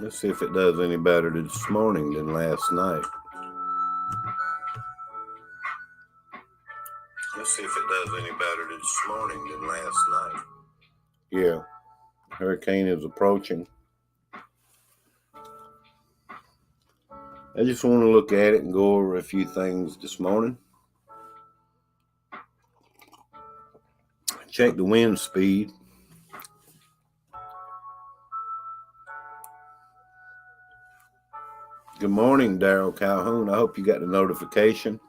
Let's see if it does any better this morning than last night. Let's see if it does any better this morning than last night. Yeah, hurricane is approaching. I just want to look at it and go over a few things this morning. Check the wind speed. Good morning, Daryl Calhoun. I hope you got the notification.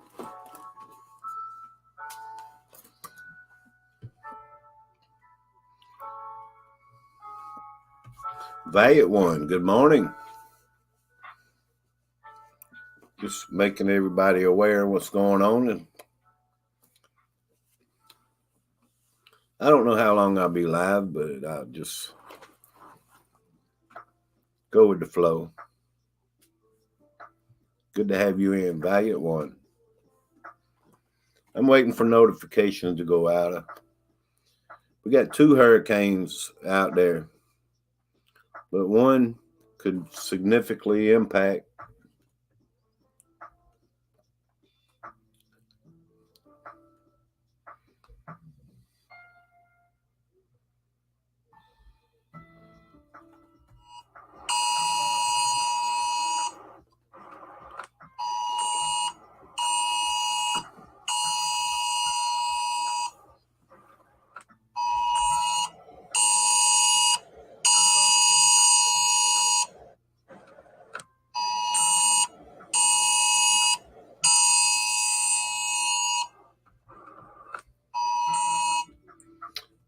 Valiant One, good morning. Just making everybody aware of what's going on. And I don't know how long I'll be live, but I'll just go with the flow. Good to have you in, Valiant One. I'm waiting for notifications to go out. We got 2 hurricanes out there, but one could significantly impact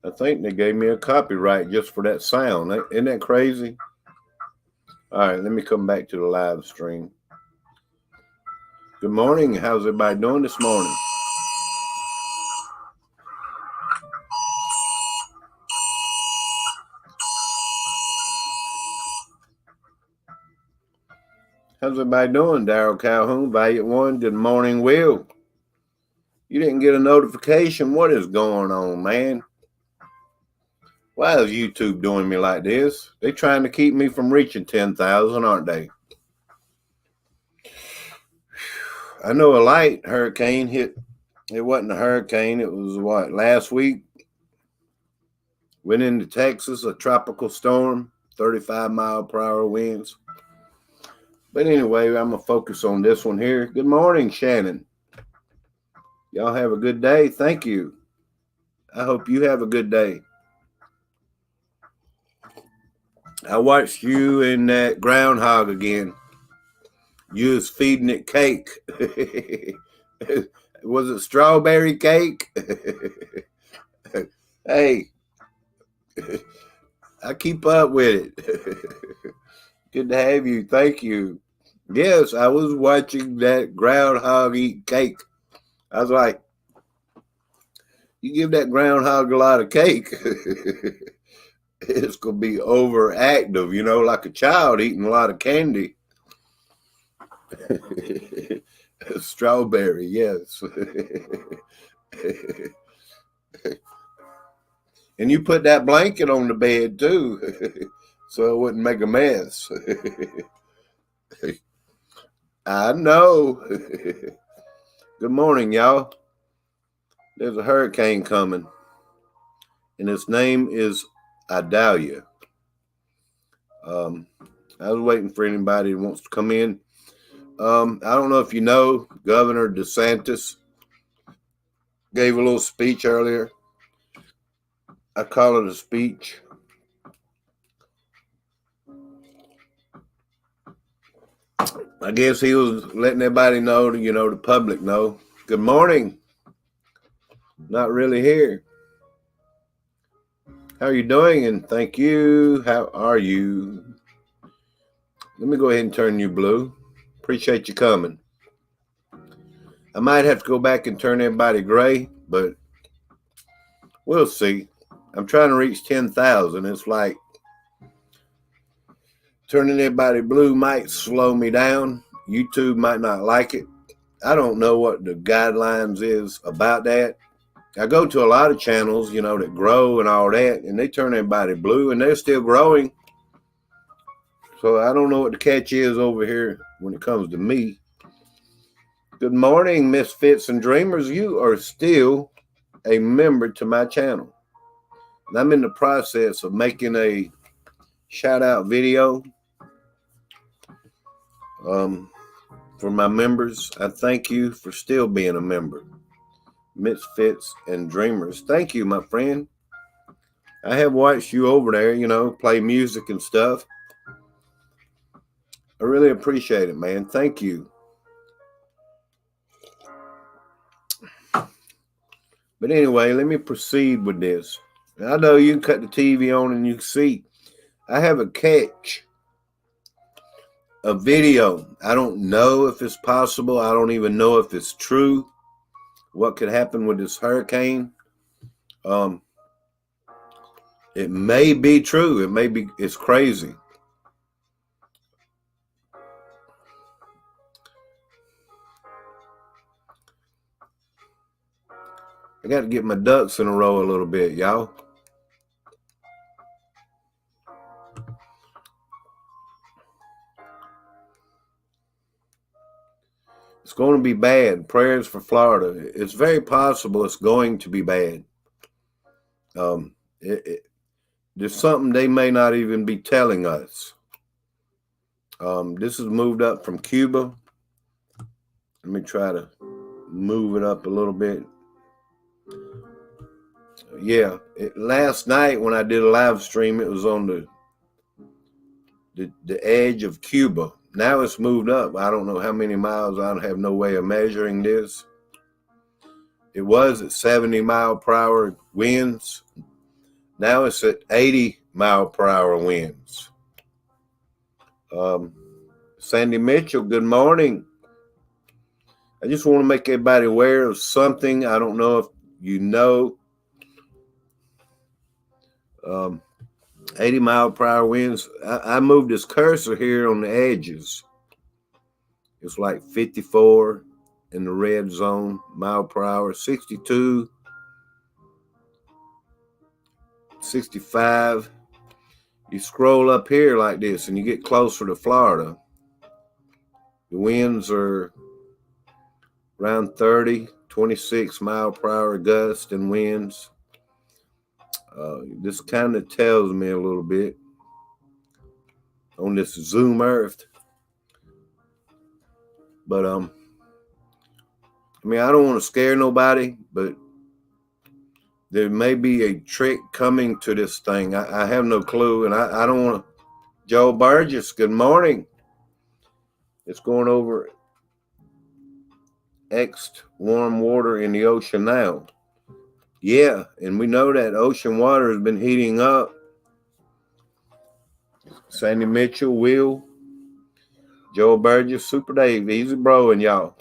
I think they gave me a copyright just for that sound. Isn't that crazy? All right, let me come back to the live stream. Good morning. How's everybody doing this morning? How's everybody doing? Daryl Calhoun, Valiant One. Good morning, Will. You didn't get a notification. What is going on, man? Why is YouTube doing me like this? They trying to keep me from reaching 10,000, aren't they? I know a light hurricane hit. It wasn't a hurricane. It was what, last week? Went into Texas, a tropical storm, 35-mile-per-hour winds. But anyway, I'm going to focus on this one here. Good morning, Shannon. Y'all have a good day. Thank you. I hope you have a good day. I watched you and that groundhog again. You was feeding it cake. Was it strawberry cake? Hey, I keep up with it. Good to have you. Thank you. Yes, I was watching that groundhog eat cake. I was like, you give that groundhog a lot of cake, it's going to be overactive, like a child eating a lot of candy. Strawberry, yes. And you put that blanket on the bed too, so it wouldn't make a mess. I know. Good morning, y'all. There's a hurricane coming, and its name is Idalia. I was waiting for anybody who wants to come in. I don't know if you know, Governor DeSantis gave a little speech earlier. I call it a speech. I guess he was letting everybody know, the public know. Good morning. Not really here. How are you doing? And thank you. How are you? Let me go ahead and turn you blue. Appreciate you coming. I might have to go back and turn everybody gray, but we'll see. I'm trying to reach 10,000. It's like turning everybody blue might slow me down. YouTube might not like it. I don't know what the guidelines is about that. I go to a lot of channels, that grow and all that, and they turn everybody blue, and they're still growing. So I don't know what the catch is over here when it comes to me. Good morning, misfits and dreamers. You are still a member to my channel. And I'm in the process of making a shout out video for my members. I thank you for still being a member. Misfits and dreamers. Thank you, my friend. I have watched you over there, play music and stuff. I really appreciate it, man. Thank you. But anyway, let me proceed with this. I know you can cut the TV on and you can see I have a catch, a video. I don't know if it's possible. I don't even know if it's true. What could happen with this hurricane? It may be true. It may be. It's crazy. I got to get my ducks in a row a little bit, y'all. It's going to be bad. Prayers for Florida. It's very possible it's going to be bad. There's something they may not even be telling us. This is moved up from Cuba. Let me try to move it up a little bit. Yeah, last night when I did a live stream, it was on the edge of Cuba. Now it's moved up. I don't know how many miles. I don't have no way of measuring this. It was at 70-mile-per-hour winds. Now it's at 80-mile-per-hour winds. Sandy Mitchell, good morning. I just want to make everybody aware of something. I don't know if you know. 80-mile-per-hour winds. I moved this cursor here on the edges. It's like 54 in the red zone, mile per hour, 62, 65. You scroll up here like this and you get closer to Florida. The winds are around 30, 26 mile per hour gust and winds. This kind of tells me a little bit on this Zoom Earth. But I mean, I don't want to scare nobody, but there may be a trick coming to this thing. I have no clue, and I don't want to. Joe Burgess, good morning. It's going over warm water in the ocean now. Yeah, and we know that ocean water has been heating up. Sandy Mitchell, Will, Joe Burgess, Super Dave, easy broing, y'all.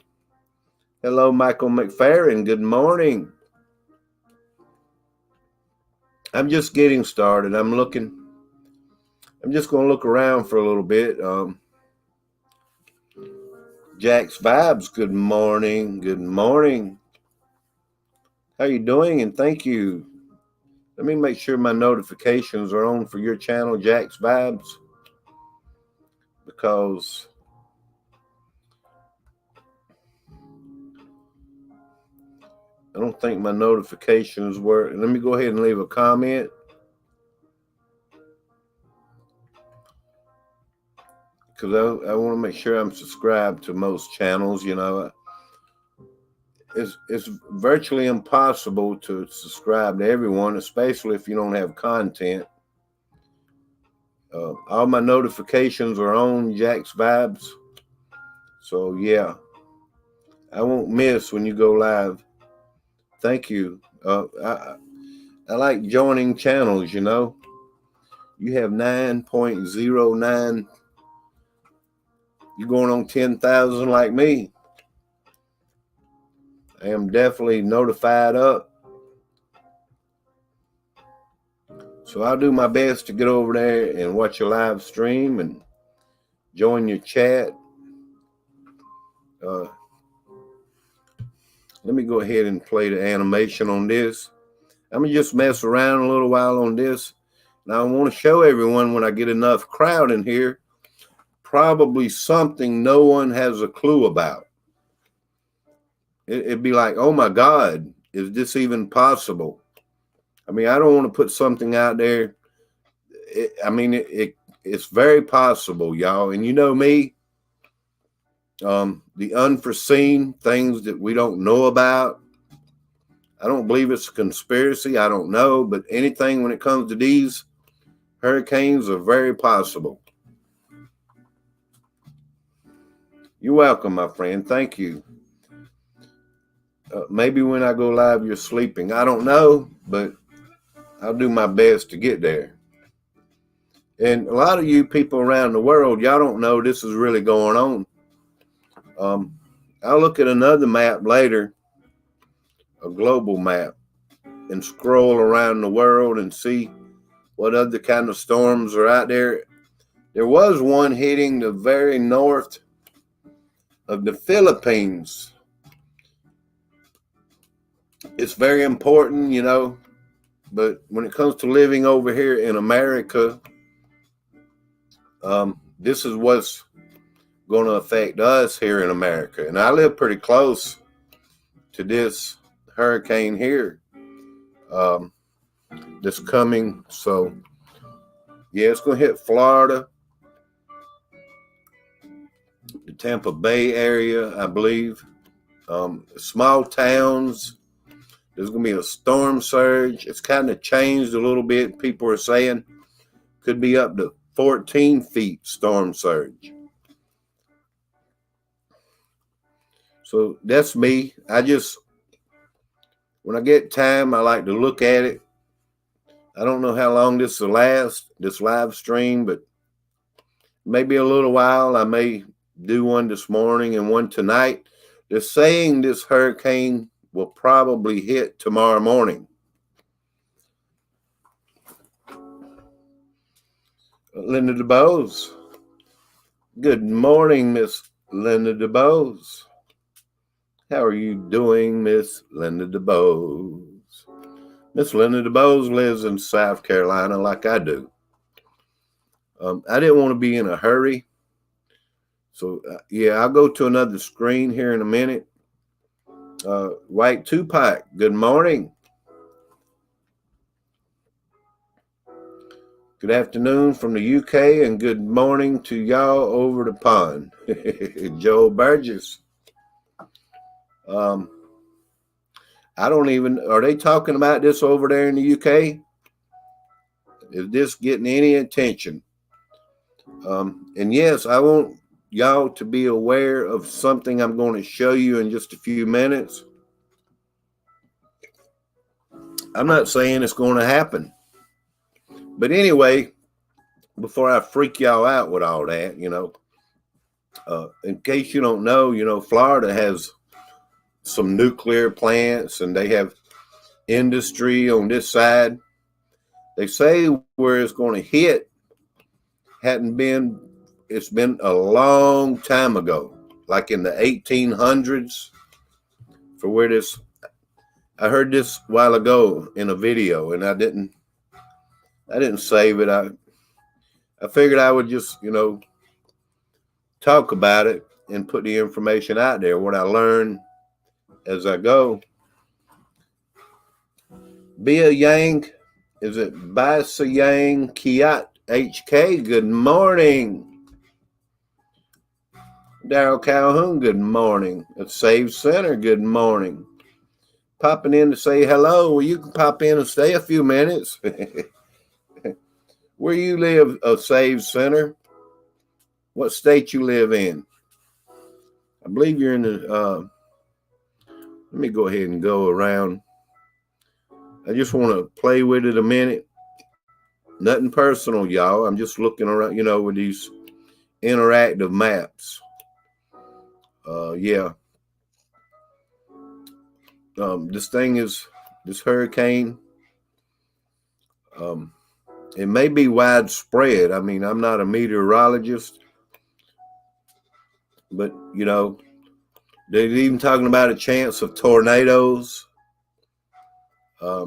Hello, Michael McFerrin, good morning. I'm just getting started. I'm just going to look around for a little bit. Jack's Vibes, good morning. Good morning. How you doing? And thank you. Let me make sure my notifications are on for your channel, Jack's Vibes, because I don't think my notifications were. Let me go ahead and leave a comment. Because I want to make sure I'm subscribed to most channels. It's virtually impossible to subscribe to everyone, especially if you don't have content. All my notifications are on Jack's Vibes. So, yeah, I won't miss when you go live. Thank you. I like joining channels, You have 9.09. You're going on 10,000 like me. I am definitely notified up. So I'll do my best to get over there and watch your live stream and join your chat. Let me go ahead and play the animation on this. I'm going to just mess around a little while on this. Now I want to show everyone when I get enough crowd in here, probably something no one has a clue about. It'd be like, oh my God, is this even possible? I mean, I don't want to put something out there. It's very possible, y'all. And you know me, the unforeseen things that we don't know about. I don't believe it's a conspiracy. I don't know. But anything when it comes to these hurricanes are very possible. You're welcome, my friend. Thank you. Maybe when I go live, you're sleeping. I don't know, but I'll do my best to get there. And a lot of you people around the world, y'all don't know this is really going on. I'll look at another map later, a global map, and scroll around the world and see what other kind of storms are out there. There was one hitting the very north of the Philippines. It's very important, you know, but when it comes to living over here in America, this is what's going to affect us here in America. And I live pretty close to this hurricane here that's coming. So, yeah, it's going to hit Florida, the Tampa Bay area, I believe. Small towns. There's going to be a storm surge. It's kind of changed a little bit. People are saying could be up to 14 feet storm surge. So that's me. When I get time, I like to look at it. I don't know how long this will last, this live stream, but maybe a little while. I may do one this morning and one tonight. They're saying this hurricane will probably hit tomorrow morning. Linda DeBose. Good morning, Miss Linda DeBose. How are you doing, Miss Linda DeBose? Miss Linda DeBose lives in South Carolina like I do. I didn't want to be in a hurry. So, yeah, I'll go to another screen here in a minute. White Tupac, good morning. Good afternoon from the UK and good morning to y'all over the pond. Joe Burgess. I don't even, are they talking about this over there in the UK? Is this getting any attention? And yes, I want y'all to be aware of something I'm going to show you in just a few minutes. I'm not saying it's going to happen. But anyway, before I freak y'all out with all that, in case you don't know, Florida has some nuclear plants and they have industry on this side. They say where it's going to hit it's been a long time ago, like in the 1800s for where I heard this a while ago in a video and I didn't save it. I figured I would just, talk about it and put the information out there, what I learned as I go. Bia Yang, is it Basa Yang Kiat HK? Good morning. Daryl Calhoun, good morning. At Save Center, good morning. Popping in to say hello. Well, you can pop in and stay a few minutes. Where you live, Save Center? What state you live in? I believe you're in the, let me go ahead and go around. I just want to play with it a minute. Nothing personal, y'all. I'm just looking around, with these interactive maps. Yeah. This hurricane, it may be widespread. I mean, I'm not a meteorologist, but, they're even talking about a chance of tornadoes. I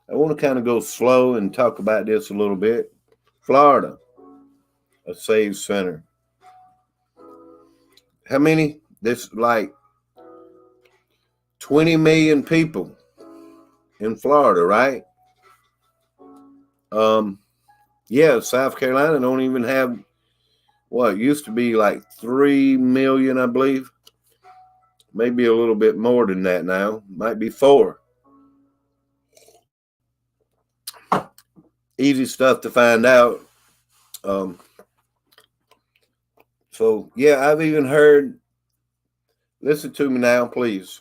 want to kind of go slow and talk about this a little bit. Florida. a Save Center. How many? This like 20 million people in Florida, right? Yeah, South Carolina don't even have what used to be like 3 million, I believe. Maybe a little bit more than that now. Might be 4. Easy stuff to find out. So yeah, I've even heard. Listen to me now, please.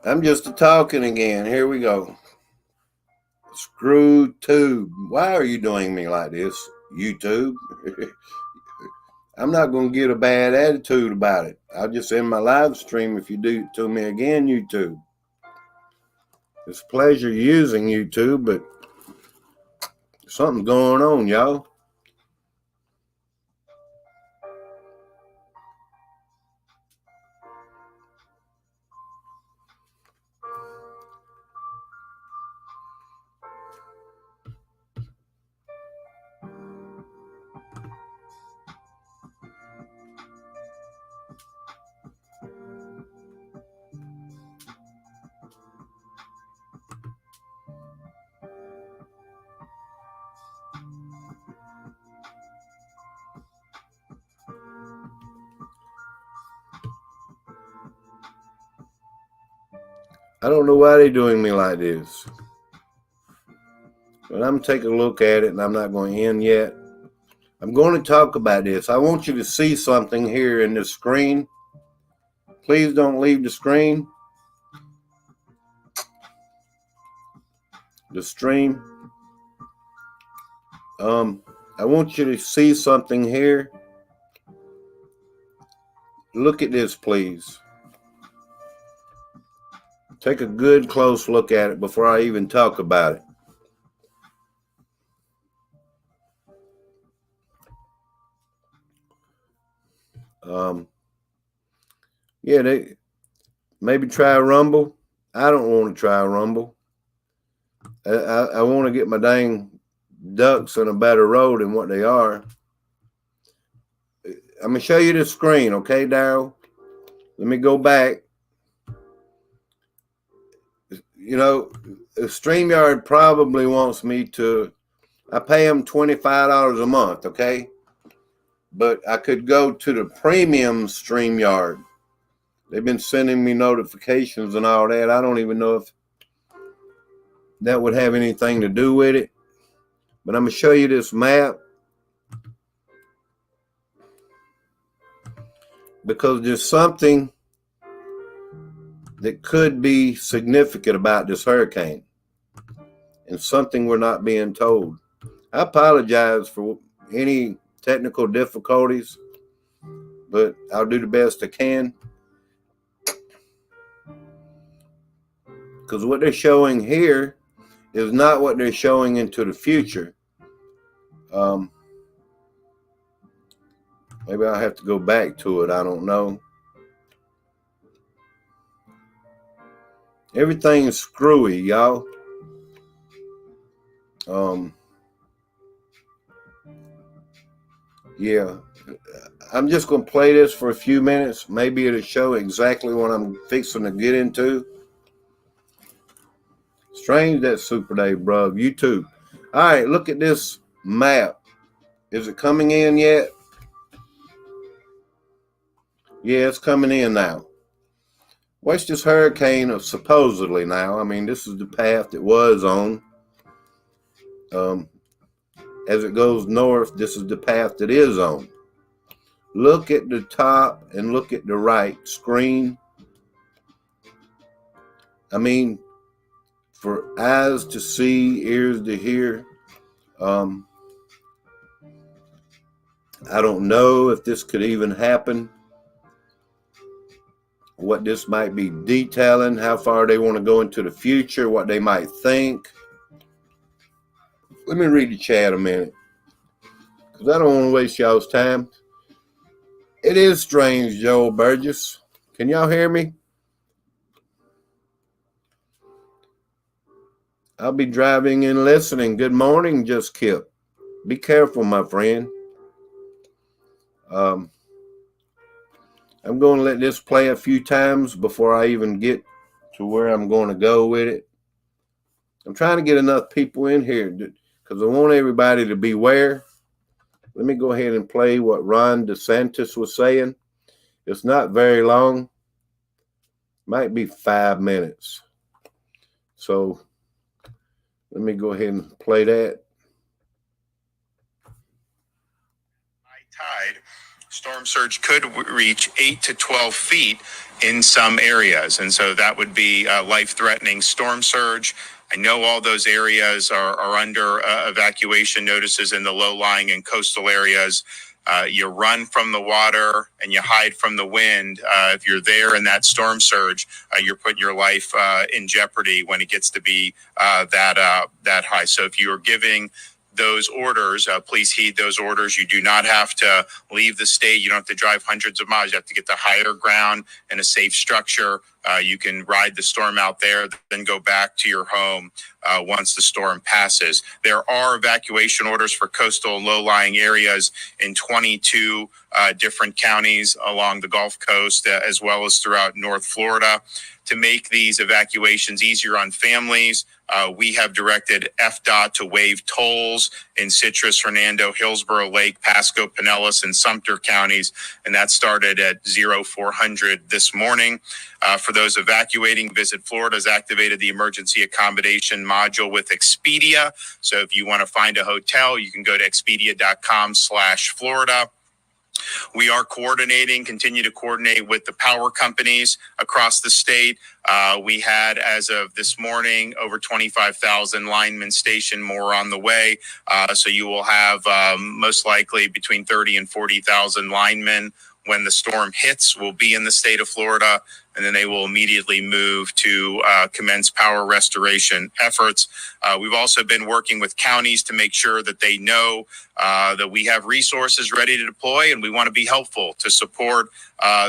I'm just talking again. Here we go. Screw tube. Why are you doing me like this, YouTube? I'm not going to get a bad attitude about it. I'll just end my live stream if you do it to me again, YouTube. It's a pleasure using YouTube, but something's going on, y'all. I don't know why they're doing me like this. But I'm taking a look at it, and I'm not going to end yet. I'm going to talk about this. I want you to see something here in the screen. Please don't leave the screen. The stream. I want you to see something here. Look at this, please. Take a good close look at it before I even talk about it. Yeah, they maybe try a Rumble. I don't want to try a Rumble. I want to get my dang ducks in a better row than what they are. I'm going to show you the screen, okay, Daryl? Let me go back. You know, StreamYard probably wants me to, I pay them $25 a month, okay? But I could go to the premium StreamYard. They've been sending me notifications and all that. I don't even know if that would have anything to do with it. But I'm going to show you this map because there's something that could be significant about this hurricane and something we're not being told. I apologize for any technical difficulties, but I'll do the best I can. Because what they're showing here is not what they're showing into the future. Maybe I'll have to go back to it. I don't know. Everything's screwy, y'all. Yeah. I'm just going to play this for a few minutes. Maybe it'll show exactly what I'm fixing to get into. Strange that Super Dave, bro. YouTube. All right, look at this map. Is it coming in yet? Yeah, it's coming in now. What's this hurricane of supposedly now? I mean, this is the path it was on. As it goes north, this is the path it is on. Look at the top and look at the right screen. I mean, for eyes to see, ears to hear. I don't know if this could even happen. What this might be detailing, how far they want to go into the future, what they might think. Let me read the chat a minute, because I don't want to waste y'all's time. It is strange, Joel Burgess. Can y'all hear me? I'll be driving and listening. Good morning, Just Kip. Be careful, my friend. I'm going to let this play a few times before I even get to where I'm going to go with it. I'm trying to get enough people in here because I want everybody to beware. Let me go ahead and play what Ron DeSantis was saying. It's not very long. Might be 5 minutes. So let me go ahead and play that. High tide, storm surge could reach 8 to 12 feet in some areas. And so that would be a life-threatening storm surge. I know all those areas are under evacuation notices in the low-lying and coastal areas. You run from the water and you hide from the wind. If you're there in that storm surge, you're putting your life in jeopardy when it gets to be that high. So if you are giving those orders, please heed those orders. You do not have to leave the state. You don't have to drive hundreds of miles. You have to get to higher ground and a safe structure. You can ride the storm out there, then go back to your home once the storm passes. There are evacuation orders for coastal and low-lying areas in 22 different counties along the Gulf Coast, as well as throughout North Florida. To make these evacuations easier on families, we have directed FDOT to waive tolls in Citrus, Hernando, Hillsborough Lake, Pasco, Pinellas, and Sumter counties, and that started at 0400 this morning. For those evacuating, Visit Florida has activated the emergency accommodation module with Expedia. So if you want to find a hotel, you can go to expedia.com/Florida. We are continue to coordinate with the power companies across the state. We had, as of this morning, over 25,000 linemen stationed, more on the way. So you will have most likely between 30 and 40,000 linemen when the storm hits will be in the state of Florida, and then they will immediately move to commence power restoration efforts. We've also been working with counties to make sure that they know that we have resources ready to deploy, and we want to be helpful to support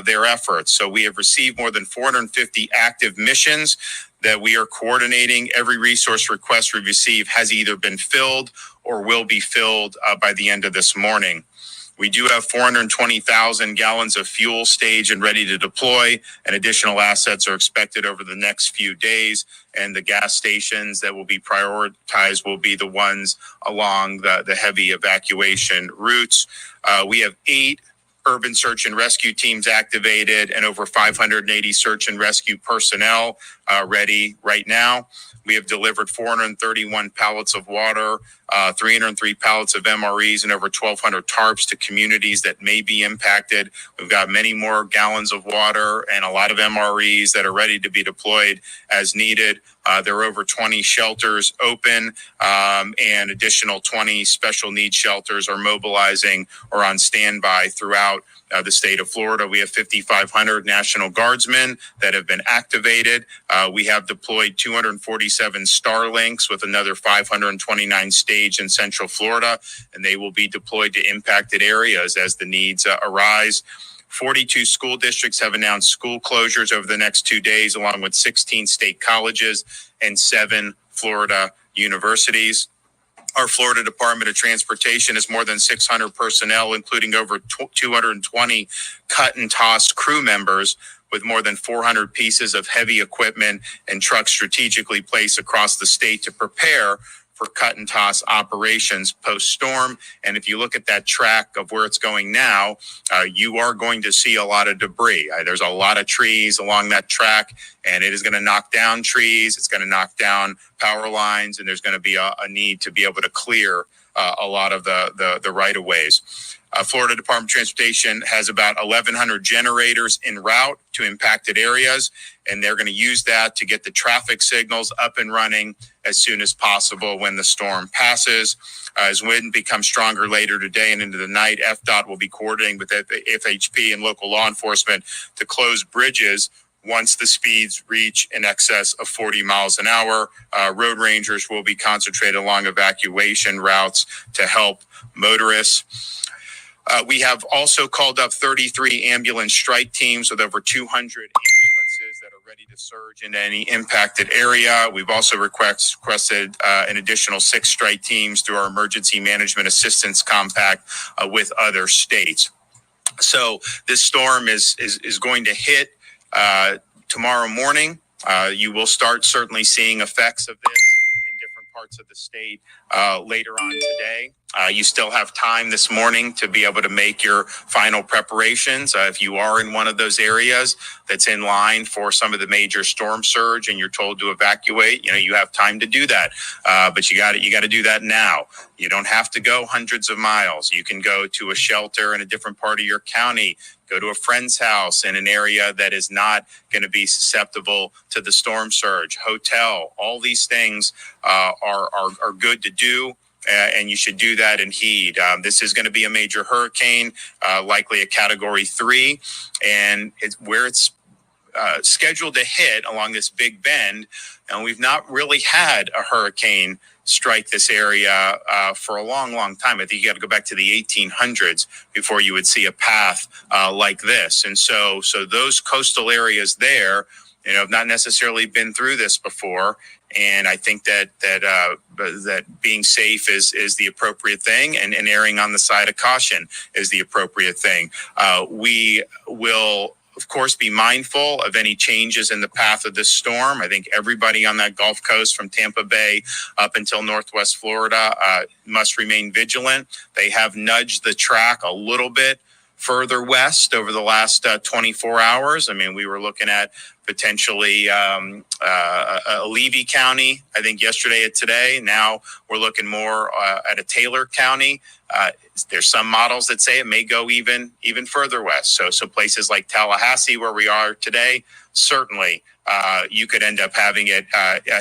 their efforts. So we have received more than 450 active missions that we are coordinating. Every resource request we receive has either been filled or will be filled by the end of this morning. We do have 420,000 gallons of fuel staged and ready to deploy, and additional assets are expected over the next few days. And the gas stations that will be prioritized will be the ones along the heavy evacuation routes. We have 8 urban search and rescue teams activated, and over 580 search and rescue personnel ready right now. We have delivered 431 pallets of water, 303 pallets of MREs, and over 1,200 tarps to communities that may be impacted. We've got many more gallons of water and a lot of MREs that are ready to be deployed as needed. There are over 20 shelters open, and additional 20 special needs shelters are mobilizing or on standby throughout the state of Florida. We have 5,500 National Guardsmen that have been activated. We have deployed 247 Starlinks with another 529 staged in Central Florida, and they will be deployed to impacted areas as the needs arise. 42 school districts have announced school closures over the next 2 days, along with 16 state colleges and 7 Florida universities. Our Florida Department of Transportation has more than 600 personnel, including over 220 cut and toss crew members, with more than 400 pieces of heavy equipment and trucks strategically placed across the state to prepare for cut and toss operations post-storm. And if you look at that track of where it's going now, you are going to see a lot of debris. There's a lot of trees along that track, and it is going to knock down trees. It's going to knock down power lines, and there's going to be a need to be able to clear a lot of the right-of-ways. Florida Department of Transportation has about 1,100 generators en route to impacted areas, and they're going to use that to get the traffic signals up and running as soon as possible when the storm passes. As wind becomes stronger later today and into the night, FDOT will be coordinating with FHP and local law enforcement to close bridges once the speeds reach in excess of 40 miles an hour. Road rangers will be concentrated along evacuation routes to help motorists. We have also called up 33 ambulance strike teams with over 200 ambulances that are ready to surge into any impacted area. We've also requested an additional 6 strike teams through our Emergency Management Assistance Compact with other states. So this storm is going to hit tomorrow morning. You will start certainly seeing effects of this in different parts of the state later on today. You still have time this morning to be able to make your final preparations. If you are in one of those areas that's in line for some of the major storm surge and you're told to evacuate, you have time to do that. But you got to do that now. You don't have to go hundreds of miles. You can go to a shelter in a different part of your county, go to a friend's house in an area that is not going to be susceptible to the storm surge. Hotel, all these things are good to do. And you should do that and heed. This is going to be a major hurricane, likely a Category 3, and where it's scheduled to hit along this big bend. And we've not really had a hurricane strike this area for a long, long time. I think you got to go back to the 1800s before you would see a path like this. And so those coastal areas there, have not necessarily been through this before. And I think that being safe is the appropriate thing, and erring on the side of caution is the appropriate thing. We will, of course, be mindful of any changes in the path of this storm. I think everybody on that Gulf Coast from Tampa Bay up until Northwest Florida must remain vigilant. They have nudged the track a little bit further west over the last 24 hours. I mean, we were looking at potentially Levy County, I think yesterday and today. Now we're looking more at a Taylor County. There's some models that say it may go even further west. So places like Tallahassee, where we are today, certainly you could end up having it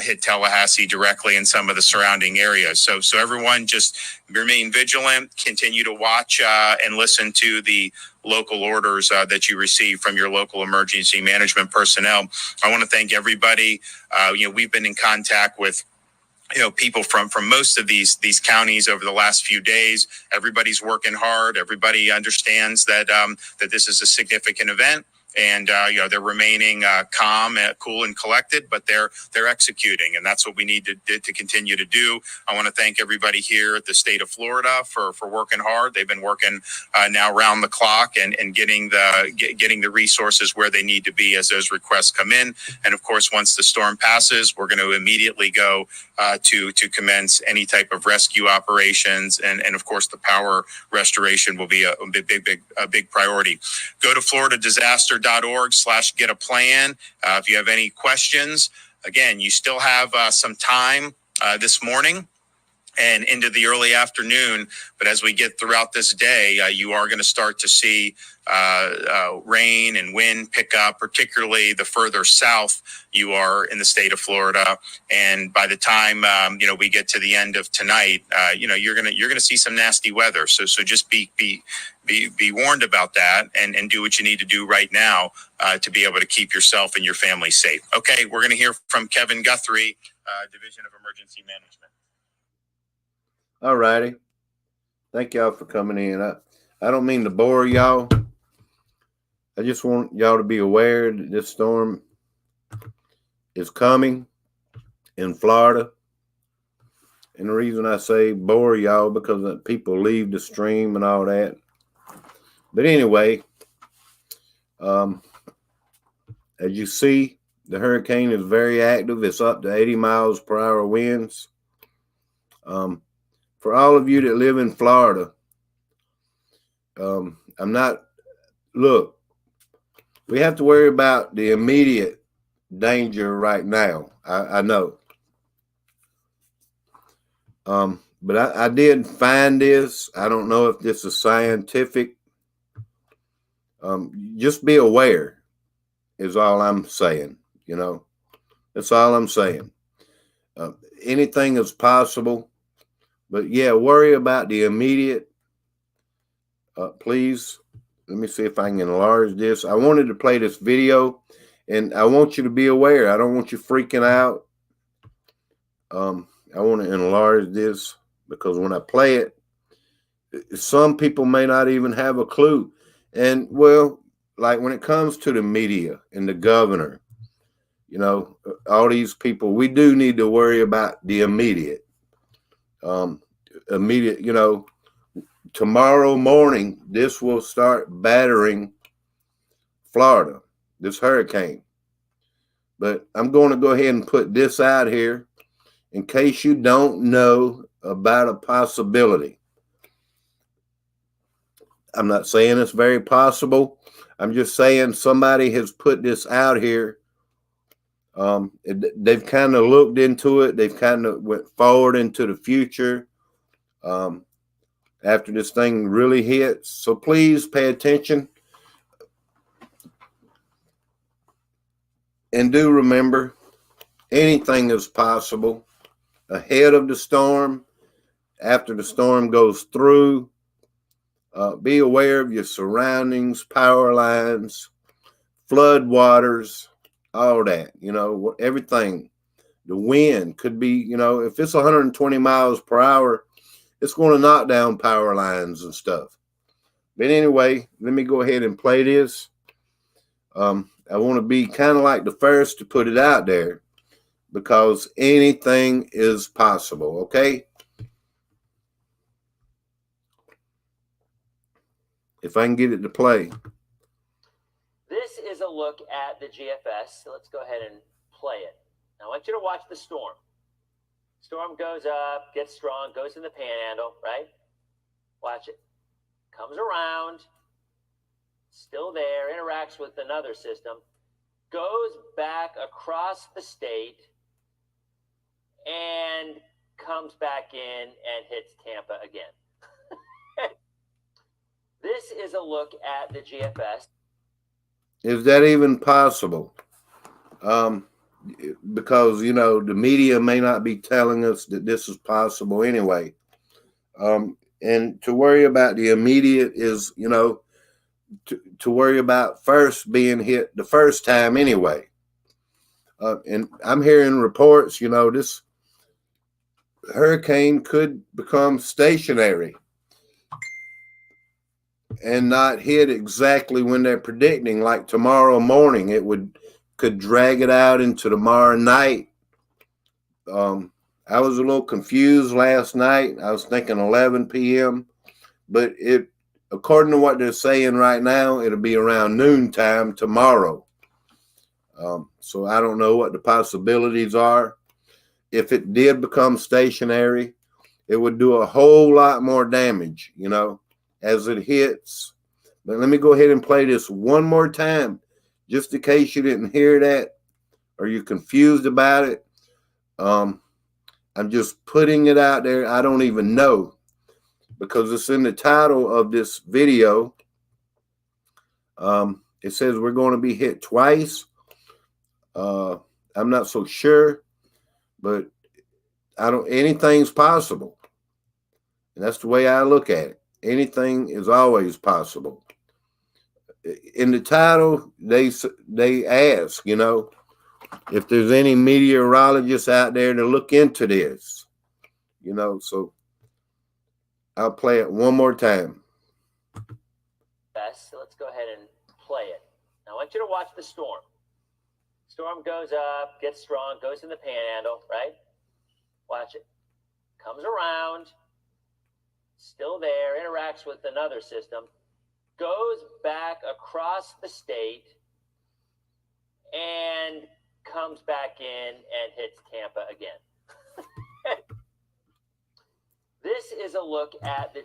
hit Tallahassee directly in some of the surrounding areas. So everyone just remain vigilant, continue to watch and listen to the local orders that you receive from your local emergency management personnel. I want to thank everybody. We've been in contact with people from most of these counties over the last few days. Everybody's working hard. Everybody understands that this is a significant event. and they're remaining calm, cool, and collected, but they're executing, and that's what we need to continue to do. I want to thank everybody here at the state of Florida for working hard. They've been working now round the clock and getting the resources where they need to be as those requests come in. And of course, once the storm passes, we're going to immediately go to commence any type of rescue operations, and of course the power restoration will be a big priority. Go to floridadisaster.org/get-a-plan if you have any questions. Again, you still have some time this morning and into the early afternoon. But as we get throughout this day, you are going to start to see rain and wind pick up, particularly the further south you are in the state of Florida. And by the time we get to the end of tonight, you're gonna see some nasty weather. So just be warned about that, and do what you need to do right now to be able to keep yourself and your family safe. Okay, we're going to hear from Kevin Guthrie, Division of Emergency Management. All righty. Thank y'all for coming in. I don't mean to bore y'all. I just want y'all to be aware that this storm is coming in Florida. And the reason I say bore y'all because people leave the stream and all that. But anyway, as you see, the hurricane is very active. It's up to 80 miles per hour winds. For all of you that live in Florida, look, we have to worry about the immediate danger right now. I know. But I did find this. I don't know if this is scientific. Just be aware is all I'm saying. That's all I'm saying. Anything is possible. But yeah, worry about the immediate. Please, let me see if I can enlarge this. I wanted to play this video, and I want you to be aware. I don't want you freaking out. I want to enlarge this because when I play it, some people may not even have a clue. And well, like when it comes to the media and the governor, all these people, we do need to worry about the immediate. Tomorrow morning, this will start battering Florida, this hurricane. But I'm going to go ahead and put this out here in case you don't know about a possibility. I'm not saying it's very possible. I'm just saying somebody has put this out here. They've kind of looked into it. They've kind of went forward into the future after this thing really hits. So please pay attention. And do remember, anything is possible ahead of the storm, after the storm goes through. Be aware of your surroundings, power lines, flood waters, all that, everything. The wind could be, if it's 120 miles per hour, it's going to knock down power lines and stuff. But anyway, let me go ahead and play this. I want to be kind of like the first to put it out there because anything is possible, okay? If I can get it to play. This is a look at the GFS. So let's go ahead and play it. Now I want you to watch the storm. Storm goes up, gets strong, goes in the panhandle, right? Watch it. Comes around, still there, interacts with another system, goes back across the state, and comes back in and hits Tampa again. This is a look at the GFS. Is that even possible? Because, the media may not be telling us that this is possible anyway. And to worry about the immediate is, to worry about first being hit the first time anyway. And I'm hearing reports, this hurricane could become stationary. and not hit exactly when they're predicting. Like tomorrow morning, could drag it out into tomorrow night. I was a little confused last night. I was thinking 11 p.m., but according to what they're saying right now, it'll be around noontime tomorrow. So I don't know what the possibilities are. If it did become stationary, it would do a whole lot more damage, as it hits. But let me go ahead and play this one more time, just in case you didn't hear that or you're confused about it. I'm just putting it out there. I don't even know because it's in the title of this video. It says we're going to be hit twice. I'm not so sure, but anything's possible. And that's the way I look at it. Anything is always possible. In the title, they ask, if there's any meteorologists out there to look into this, so I'll play it one more time. So let's go ahead and play it. Now I want you to watch the storm. Storm goes up, gets strong, goes in the panhandle, right? Watch it. Comes around, still there, interacts with another system, goes back across the state, and comes back in and hits Tampa again. This is a look at the...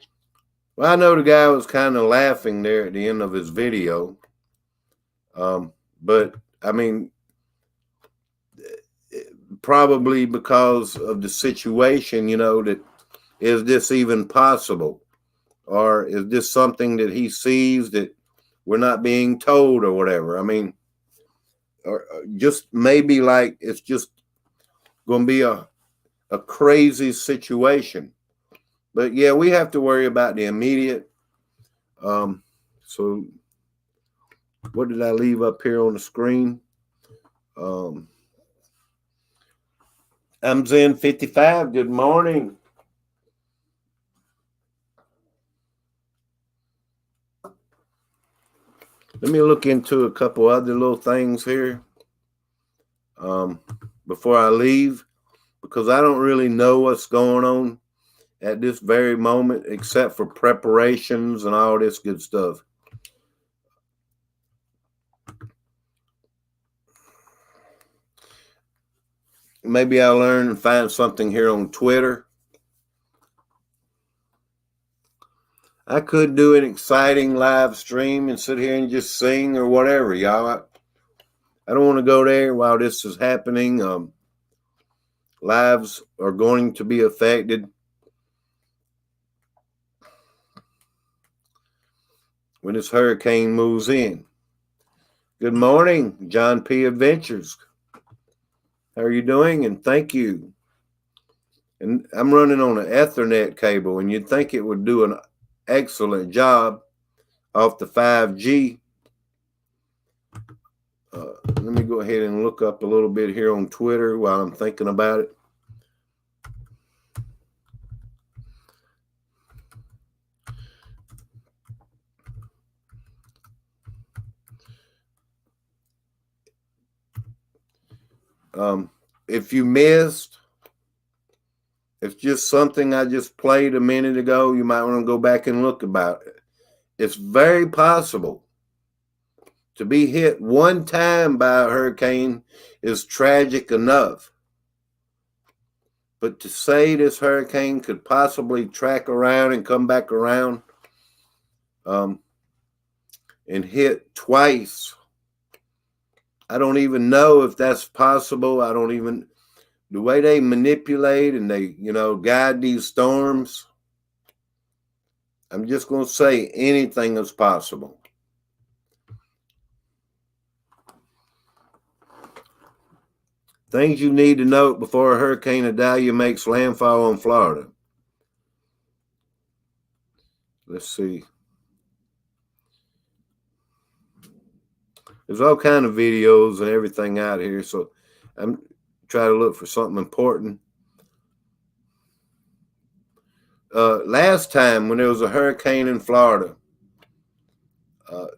Well, I know the guy was kind of laughing there at the end of his video. But, I mean, probably because of the situation, that is this even possible? Or is this something that he sees that we're not being told or whatever? I mean, or just maybe like it's just going to be a crazy situation. But yeah, we have to worry about the immediate. So what did I leave up here on the screen? I'm Zen 55. Good morning. Let me look into a couple other little things here before I leave, because I don't really know what's going on at this very moment, except for preparations and all this good stuff. Maybe I'll learn and find something here on Twitter. I could do an exciting live stream and sit here and just sing or whatever, y'all. I don't want to go there while this is happening. Lives are going to be affected. When this hurricane moves in. Good morning, John P. Adventures. How are you doing? And thank you. And I'm running on an Ethernet cable, and you'd think it would do an excellent job off the 5G. Let me go ahead and look up a little bit here on Twitter while I'm thinking about it. If you missed, it's just something I just played a minute ago. You might want to go back and look about it. It's very possible to be hit one time by a hurricane is tragic enough. But to say this hurricane could possibly track around and come back around and hit twice, I don't even know if that's possible. The way they manipulate and they, guide these storms, I'm just going to say anything is possible. Things you need to note before Hurricane Idalia makes landfall on Florida. Let's see. There's all kind of videos and everything out here, so I'm trying to look for something important. Last time when there was a hurricane in Florida,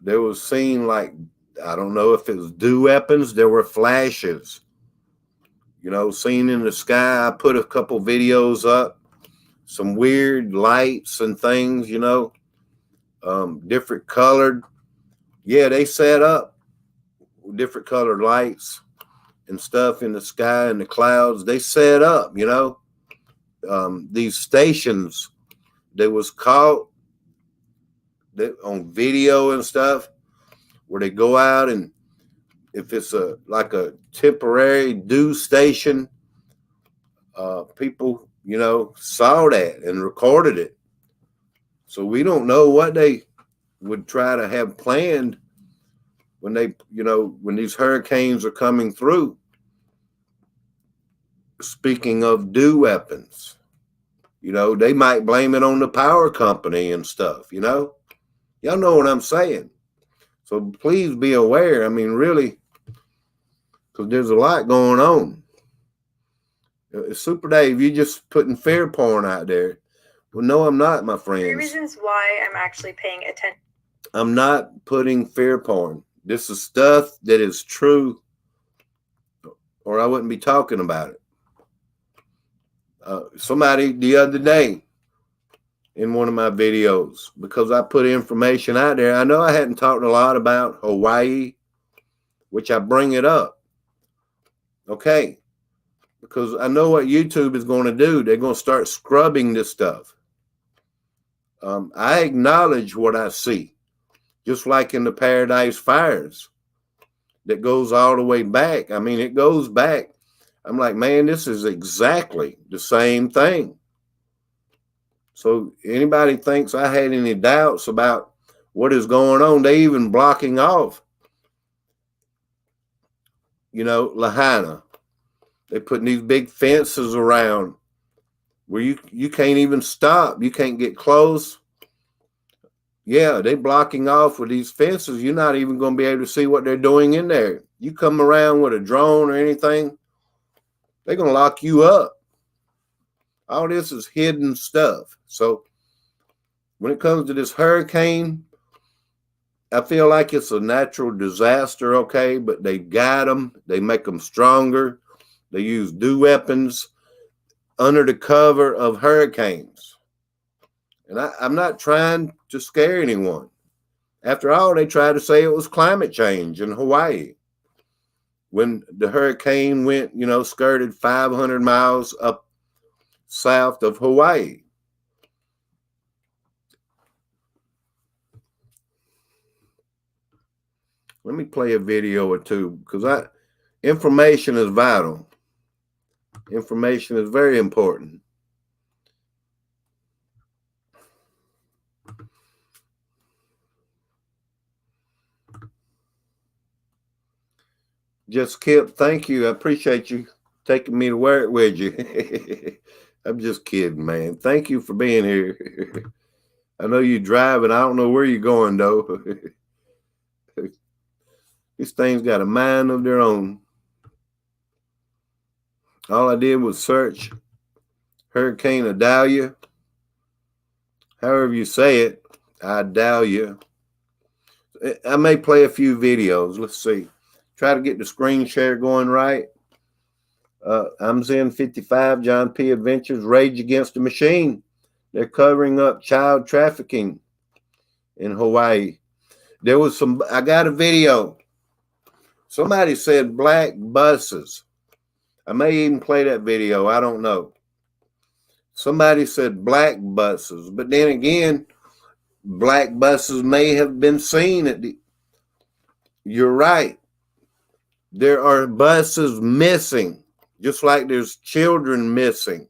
There was seen like, I don't know if it was dew weapons. There were flashes, seen in the sky. I put a couple videos up, some weird lights and things, different colored. Yeah, they set up different colored lights and stuff in the sky and the clouds. They set up, these stations that was caught on video and stuff, where they go out, and if it's like a temporary dew station, people saw that and recorded it. So we don't know what they would try to have planned when when these hurricanes are coming through. Speaking of dew weapons, they might blame it on the power company and stuff. Y'all know what I'm saying. So please be aware. I mean, really, because there's a lot going on. Super Dave, you just putting fear porn out there. Well, no, I'm not, my friends. 3 reasons why I'm actually paying attention. I'm not putting fear porn. This is stuff that is true, or I wouldn't be talking about it. Somebody the other day in one of my videos, because I put information out there. I know I hadn't talked a lot about Hawaii, which I bring it up. Okay. Because I know what YouTube is going to do. They're going to start scrubbing this stuff. I acknowledge what I see, just like in the Paradise Fires that goes all the way back. I mean, it goes back. I'm like, man, this is exactly the same thing. So anybody thinks I had any doubts about what is going on, they even blocking off, Lahaina. They're putting these big fences around where you can't even stop. You can't get close. Yeah, they're blocking off with these fences. You're not even going to be able to see what they're doing in there. You come around with a drone or anything, they're going to lock you up. All this is hidden stuff. So when it comes to this hurricane, I feel like it's a natural disaster, okay? But they guide them. They make them stronger. They use dew weapons under the cover of hurricanes. And I'm not trying to scare anyone. After all, they tried to say it was climate change in Hawaii when the hurricane went, skirted 500 miles up south of Hawaii. Let me play a video or two, because information is vital. Information is very important. Just Kip, thank you. I appreciate you taking me to work with you. I'm just kidding, man. Thank you for being here. I know you're driving. I don't know where you're going, though. These things got a mind of their own. All I did was search Hurricane Idalia. However you say it, Idalia. I may play a few videos. Let's see. Try to get the screen share going right. I'm Zen 55, John P. Adventures, Rage Against the Machine. They're covering up child trafficking in Hawaii. There was I got a video. Somebody said black buses. I may even play that video. I don't know. Somebody said black buses. But then again, black buses may have been seen at the... You're right. There are buses missing, just like there's children missing.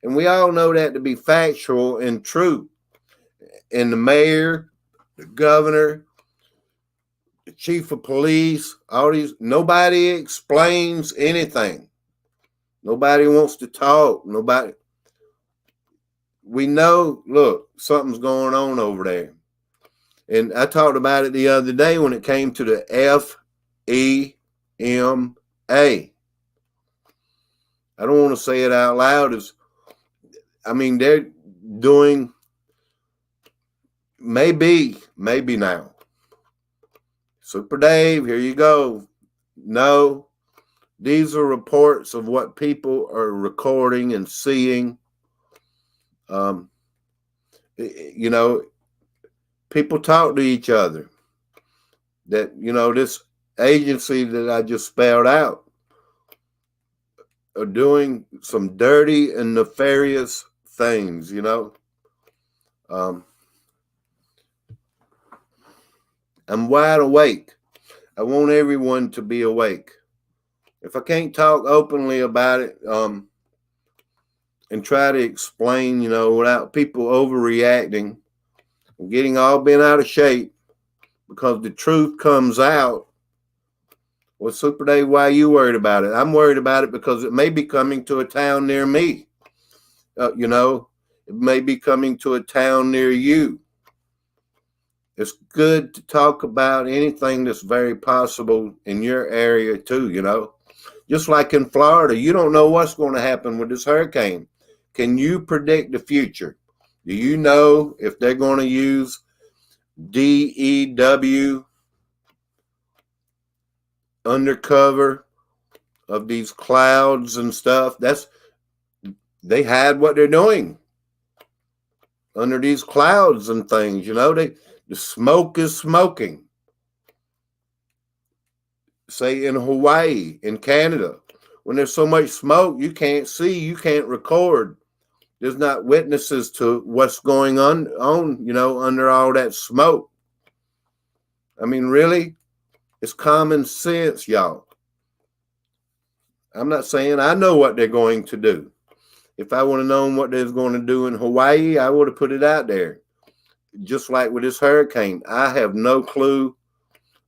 And we all know that to be factual and true. And the mayor, the governor, the chief of police, all these, nobody explains anything. Nobody wants to talk. Nobody. We know, look, something's going on over there. And I talked about it the other day when it came to the FEMA. I don't want to say it out loud. They're doing maybe now. Super Dave, here you go. No, these are reports of what people are recording and seeing. You know, people talk to each other. That, this agency that I just spelled out are doing some dirty and nefarious things, I'm wide awake. I want everyone to be awake. If I can't talk openly about it, and try to explain, without people overreacting and getting all bent out of shape, because the truth comes out. Well, Super Dave, why are you worried about it? I'm worried about it because it may be coming to a town near me. It may be coming to a town near you. It's good to talk about anything that's very possible in your area too, Just like in Florida, you don't know what's going to happen with this hurricane. Can you predict the future? Do you know if they're going to use DEW undercover of these clouds and stuff? They hide what they're doing under these clouds and things, the smoke is smoking. Say in Hawaii, in Canada, when there's so much smoke, you can't see, you can't record. There's not witnesses to what's going on, under all that smoke. I mean, really? It's common sense, y'all. I'm not saying I know what they're going to do. If I would have known what they was going to do in Hawaii, I would have put it out there. Just like with this hurricane, I have no clue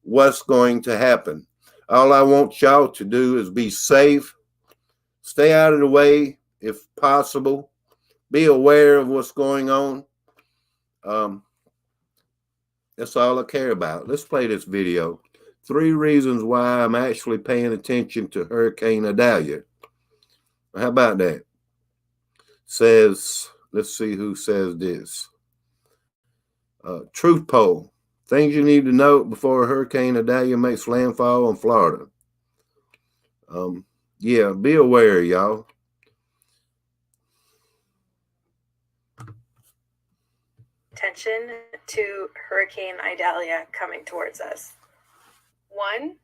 what's going to happen. All I want y'all to do is be safe, stay out of the way if possible, be aware of what's going on. That's all I care about. Let's play this video. 3 reasons why I'm actually paying attention to Hurricane Idalia. How about that? Says, let's see who says this. Truth poll. Things you need to know before Hurricane Idalia makes landfall in Florida. Yeah, be aware, y'all. Attention to Hurricane Idalia coming towards us. 1,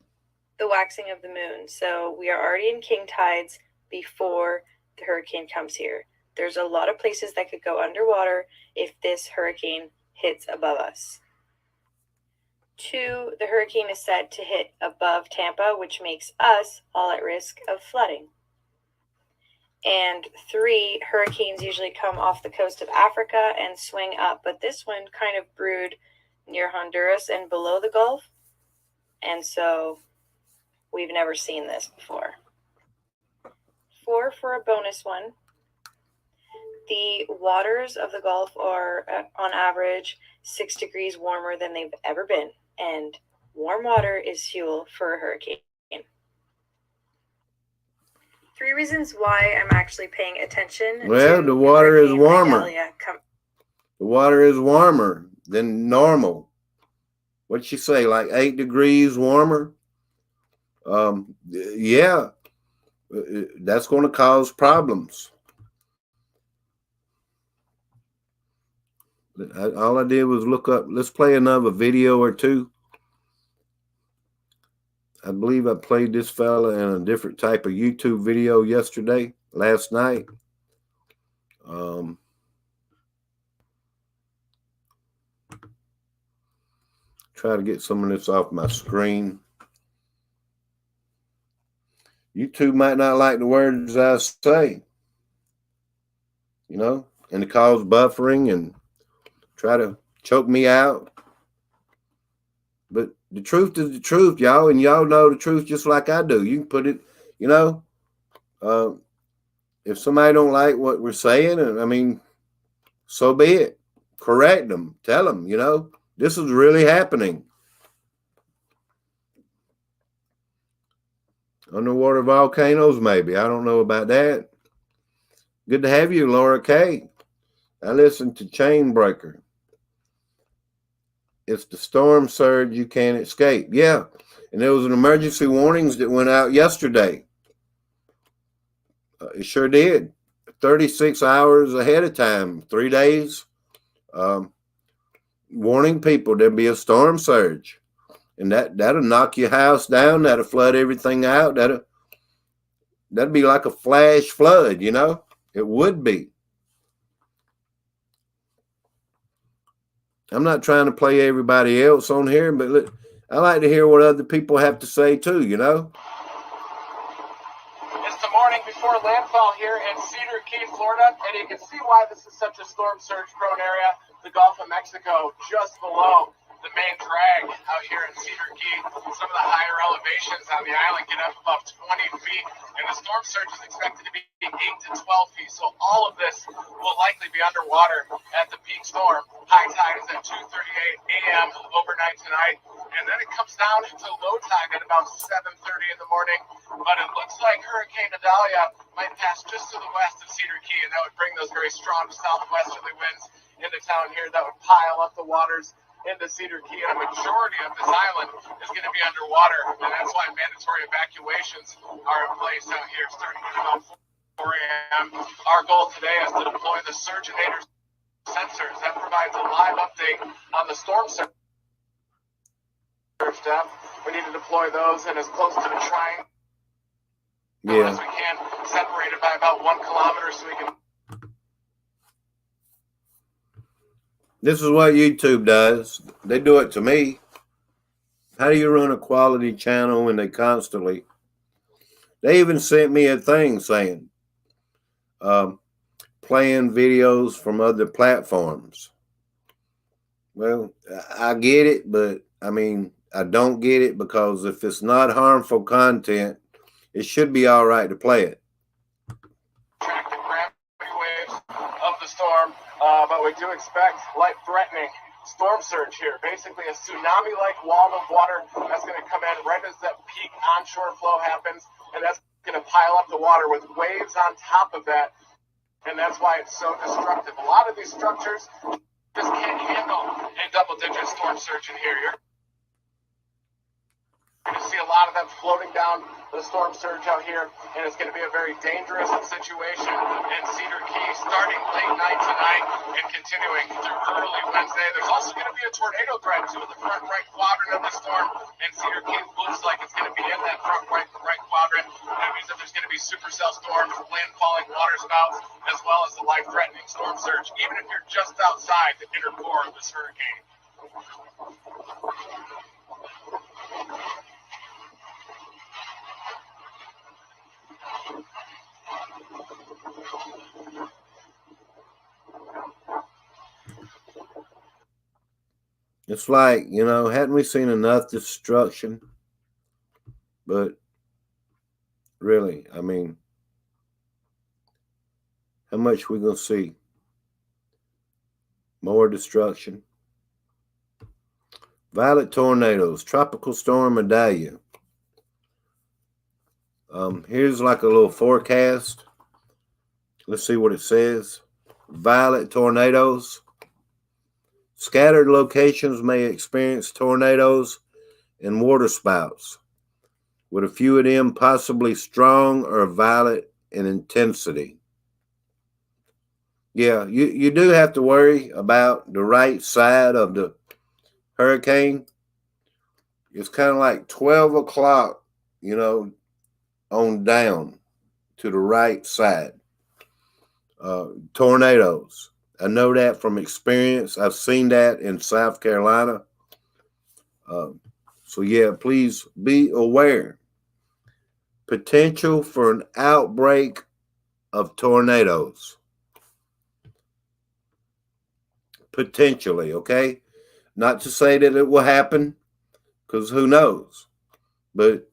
the waxing of the moon. So we are already in king tides before the hurricane comes here. There's a lot of places that could go underwater if this hurricane hits above us. 2, the hurricane is set to hit above Tampa, which makes us all at risk of flooding. And 3, hurricanes usually come off the coast of Africa and swing up, but this one kind of brewed near Honduras and below the Gulf, and so we've never seen this before. 4, for a bonus one, the waters of the Gulf are on average 6 degrees warmer than they've ever been, and warm water is fuel for a hurricane. 3 reasons why I'm actually paying attention. Well, the water is warmer. The water is warmer than normal. What'd she say? Like 8 degrees warmer? Yeah, that's going to cause problems. All I did was look up. Let's play another video or two. I believe I played this fella in a different type of YouTube video last night. Try to get some of this off my screen. YouTube might not like the words I say, and it cause buffering and try to choke me out. But the truth is the truth, y'all, and y'all know the truth just like I do. You can put it, if somebody don't like what we're saying, so be it. Correct them. Tell them, this is really happening. Underwater volcanoes, maybe. I don't know about that. Good to have you, Laura K. I listened to Chainbreaker. It's the storm surge you can't escape. Yeah. And there was an emergency warnings that went out yesterday. It sure did. 36 hours ahead of time, 3 days, warning people there'll be a storm surge. And that'll knock your house down. That'll flood everything out. That'd be like a flash flood, you know? It would be. I'm not trying to play everybody else on here, but I like to hear what other people have to say too, you know? It's the morning before landfall here in Cedar Key, Florida, and you can see why this is such a storm surge prone area. The Gulf of Mexico just below the main drag out here in Cedar Key. Some of the higher elevations on the island get up above 20 feet, and the storm surge is expected to be 8 to 12 feet. So all of this will likely be underwater at the peak storm. High tide is at 2:38 a.m. overnight tonight, and then it comes down to low tide at about 7:30 in the morning. But it looks like Hurricane Idalia might pass just to the west of Cedar Key, and that would bring those very strong southwesterly winds into town here that would pile up the waters into Cedar Key, and a majority of this island is going to be underwater, and that's why mandatory evacuations are in place out here starting at about 4 a.m. Our goal today is to deploy the Surgeonator sensors. That provides a live update on the storm surge depth. We need to deploy those and as close to the triangle as we can, separated by about 1 kilometer so we can. This is what YouTube does. They do it to me. How do you run a quality channel when they constantly? They even sent me a thing saying, playing videos from other platforms. Well, I get it, but I mean, I don't get it because if it's not harmful content, it should be all right to play it. Track the gravity waves of the storm, but we do expect life-threatening storm surge here. Basically, a tsunami-like wall of water that's going to come in right as that peak onshore flow happens, and that's going to pile up the water with waves on top of that, and that's why it's so destructive. A lot of these structures just can't handle a double-digit storm surge in here. You're going to see a lot of them floating down the storm surge out here, and it's going to be a very dangerous situation in Cedar Key starting late night tonight and continuing through early Wednesday. There's also going to be a tornado threat to the front right quadrant of the storm, and Cedar Key looks like it's going to be in that front right quadrant. That means that there's going to be supercell storms, landfalling waterspouts, as well as the life-threatening storm surge, even if you're just outside the inner core of this hurricane. It's like, you know, hadn't we seen enough destruction? But really, I mean, how much we gonna see? More destruction. Violent tornadoes, tropical storm Idalia. Here's like a little forecast. Let's see what it says. Violent tornadoes. Scattered locations may experience tornadoes and waterspouts, with a few of them possibly strong or violent in intensity. Yeah, you do have to worry about the right side of the hurricane. It's kind of like 12 o'clock, you know, on down to the right side. Tornadoes. I know that from experience. I've seen that in South Carolina. So yeah, please be aware. Potential for an outbreak of tornadoes. Potentially, okay? Not to say that it will happen, because who knows? But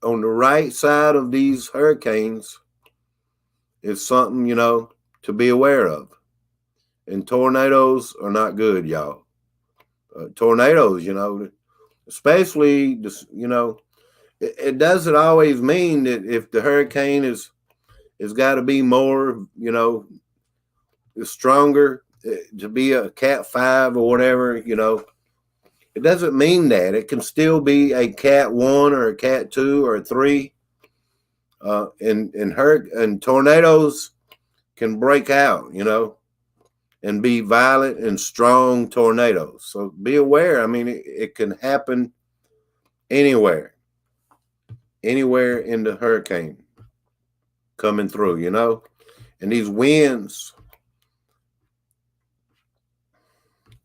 on the right side of these hurricanes is something, you know, to be aware of. And tornadoes are not good, y'all. Tornadoes, you know, especially, you know, it doesn't always mean that if the hurricane is got to be more, you know, stronger to be a Cat 5 or whatever, you know. It doesn't mean that. It can still be a Cat 1 or a Cat 2 or a 3. And tornadoes can break out, and be violent and strong tornadoes. So be aware. I mean, it can happen anywhere in the hurricane coming through, and these winds.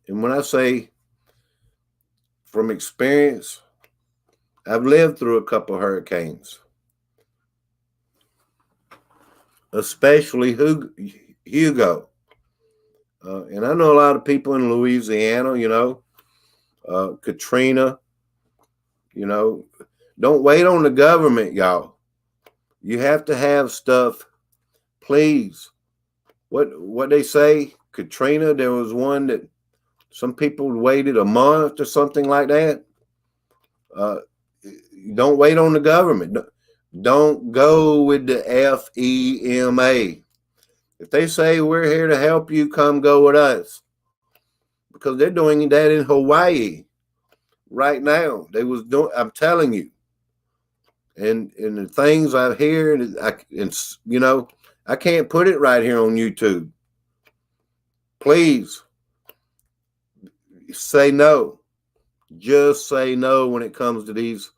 And when I say from experience, I've lived through a couple of hurricanes, especially Hugo. And I know a lot of people in Louisiana, Katrina, don't wait on the government, y'all. You have to have stuff, please. What they say, Katrina, there was one that some people waited a month or something like that. Don't wait on the government. Don't go with the FEMA. If they say we're here to help you, come go with us. Because they're doing that in Hawaii right now. I'm telling you. And the things I hear, I can't put it right here on YouTube. Please say no. Just say no when it comes to these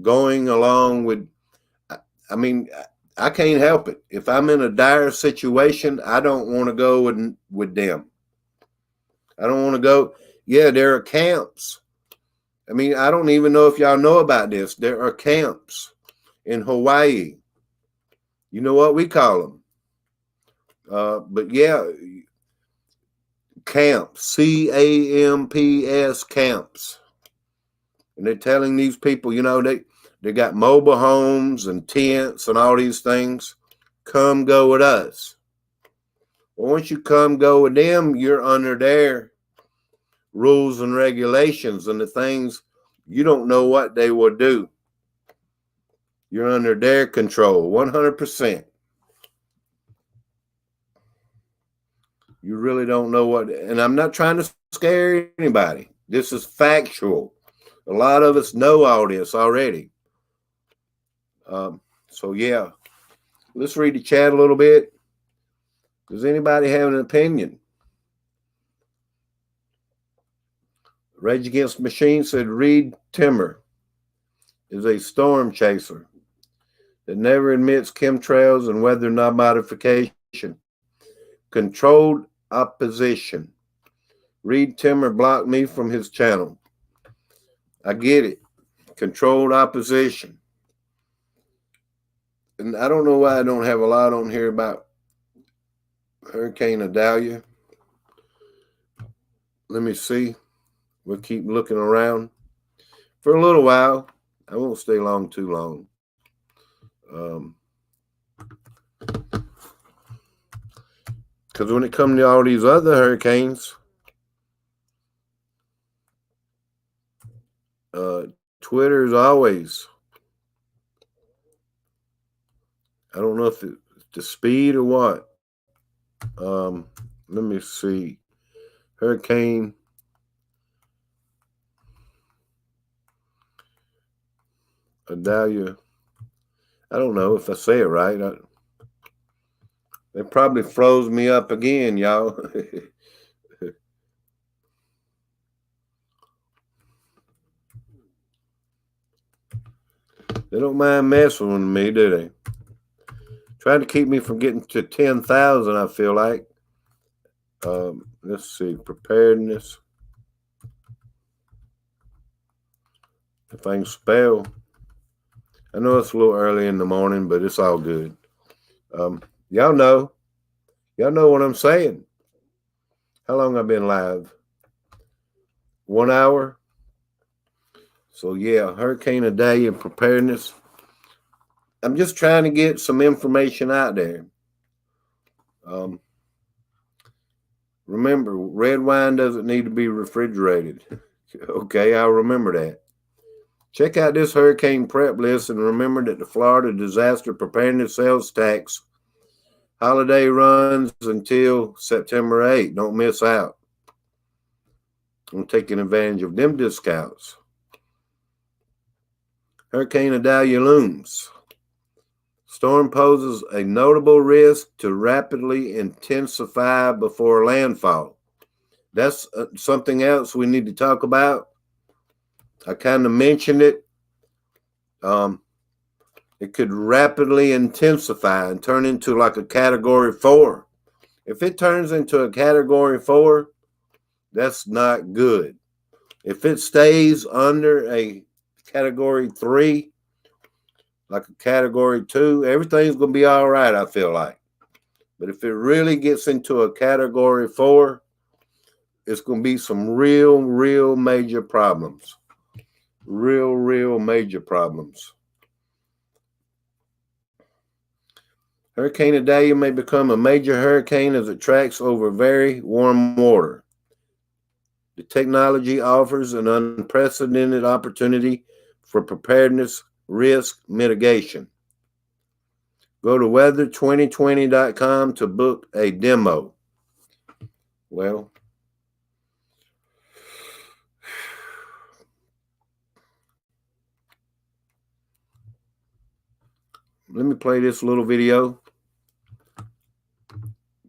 going along with. I mean, I can't help it. If I'm in a dire situation, I don't want to go with them. I don't want to go. Yeah, there are camps. I mean, I don't even know if y'all know about this. There are camps in Hawaii. You know what we call them? But yeah, camps, CAMPS camps. And they're telling these people, they got mobile homes and tents and all these things. Come go with us. Well, once you come go with them, you're under their rules and regulations and the things you don't know what they will do. You're under their control, 100%. You really don't know what, and I'm not trying to scare anybody. This is factual. A lot of us know all this already. So yeah, let's read the chat a little bit. Does anybody have an opinion? Rage Against the Machine said Reed Timmer is a storm chaser that never admits chemtrails and weather modification. Controlled opposition. Reed Timmer blocked me from his channel. I get it. Controlled opposition. And I don't know why I don't have a lot on here about Hurricane Idalia. Let me see. We'll keep looking around for a little while. I won't stay too long. Because when it comes to all these other hurricanes, Twitter is always, I don't know if it's the speed or what. Let me see. Hurricane Idalia. I don't know if I say it right. They probably froze me up again, y'all. They don't mind messing with me, do they? Trying to keep me from getting to 10,000, I feel like. Let's see. Preparedness. If I can spell. I know it's a little early in the morning, but it's all good. Y'all know what I'm saying. How long I've been live? 1 hour. So yeah, Hurricane Idalia preparedness. I'm just trying to get some information out there. Remember, red wine doesn't need to be refrigerated. Okay, I'll remember that. Check out this hurricane prep list and remember that the Florida Disaster Preparedness Sales Tax holiday runs until September 8th. Don't miss out. I'm taking advantage of them discounts. Hurricane Idalia looms. Storm poses a notable risk to rapidly intensify before landfall. That's something else we need to talk about. I kind of mentioned it. It could rapidly intensify and turn into like a category 4. If it turns into a category 4, that's not good. If it stays under a category 3, like a category 2, everything's going to be all right, I feel like. But if it really gets into a category 4, it's going to be some real major problems. Real major problems. Hurricane Idalia may become a major hurricane as it tracks over very warm water. The technology offers an unprecedented opportunity for preparedness risk mitigation. Go to weather2020.com to book a demo. Well, let me play this little video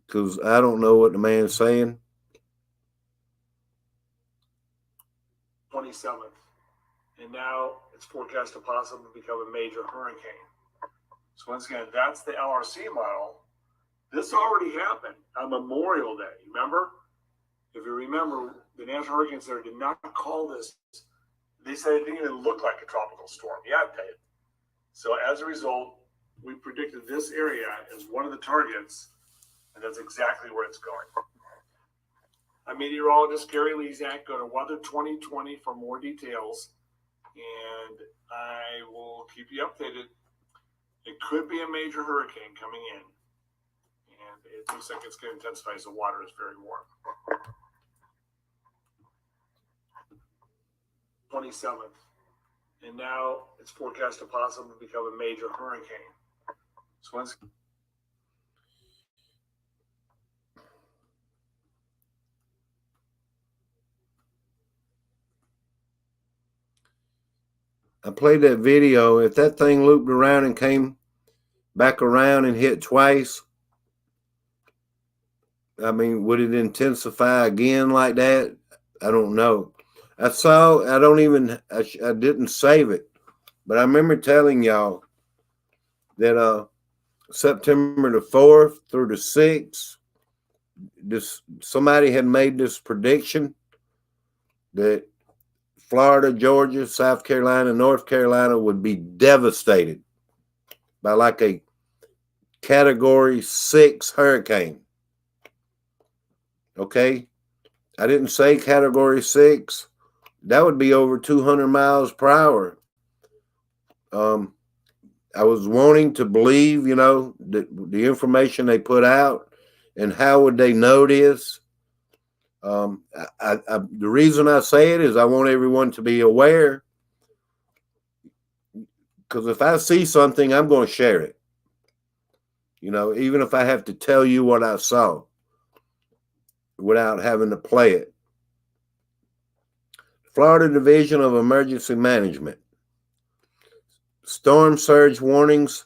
because I don't know what the man's saying. 27th, and now it's forecast to possibly become a major hurricane. So once again, that's the LRC model. This already happened on Memorial Day. Remember? If you remember, the National Hurricane Center did not call this. They said it didn't even look like a tropical storm yet, Dave. So as a result, we predicted this area as one of the targets, and that's exactly where it's going. I'm meteorologist Gary Lezak. Go to Weather 2020 for more details, and I will keep you updated. It could be a major hurricane coming in, and it looks like it's going to intensify as the water is very warm. 27th, and now it's forecast to possibly become a major hurricane. So once I played that video. If that thing looped around and came back around and hit twice, I mean, would it intensify again like that? I don't know. I didn't save it, but I remember telling y'all that September the 4th through the 6th, somebody had made this prediction that Florida, Georgia, South Carolina, North Carolina would be devastated by like a category 6 hurricane. Okay? I didn't say category 6. That would be over 200 miles per hour. I was wanting to believe, the information they put out, and how would they know this? The reason I say it is I want everyone to be aware, because if I see something, I'm going to share it. Even if I have to tell you what I saw without having to play it. Florida Division of Emergency Management. Storm surge warnings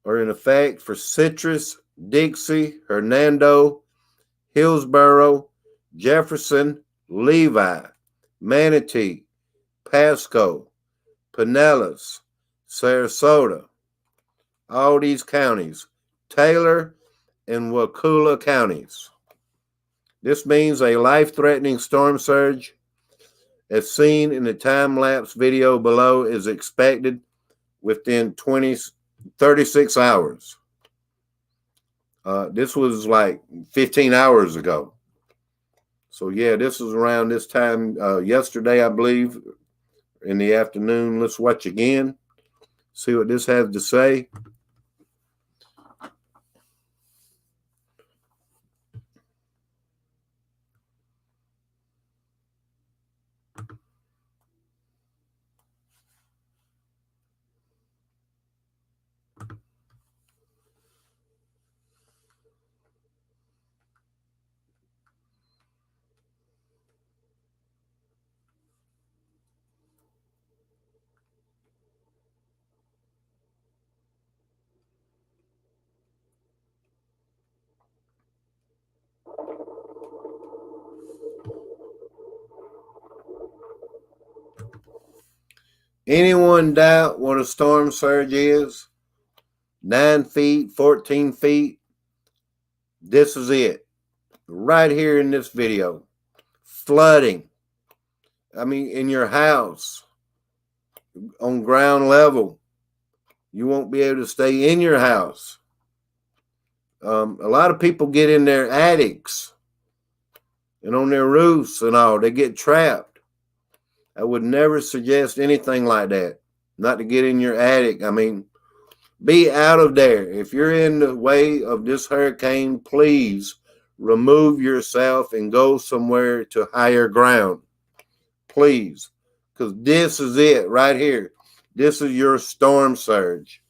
are in effect for Citrus, Dixie, Hernando, Hillsborough, Jefferson, Levi, Manatee, Pasco, Pinellas, Sarasota, all these counties, Taylor and Wakulla counties. This means a life-threatening storm surge, as seen in the time-lapse video below, is expected within 36 hours. This was like 15 hours ago. So yeah, this was around this time yesterday, I believe, in the afternoon. Let's watch again, see what this has to say. Anyone doubt what a storm surge is? 9 feet, 14 feet. This is it. Right here in this video. Flooding. I mean, in your house. On ground level. You won't be able to stay in your house. A lot of people get in their attics and on their roofs and all. They get trapped. I would never suggest anything like that. Not to get in your attic. I mean, be out of there. If you're in the way of this hurricane, please remove yourself and go somewhere to higher ground. Please. Because this is it right here. This is your storm surge.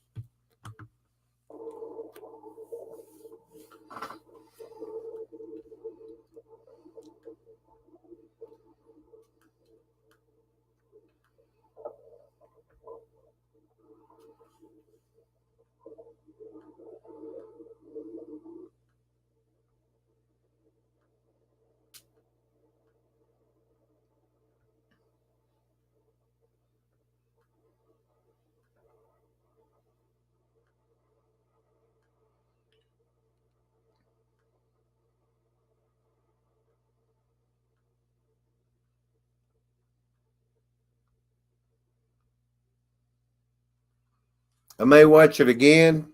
I may watch it again.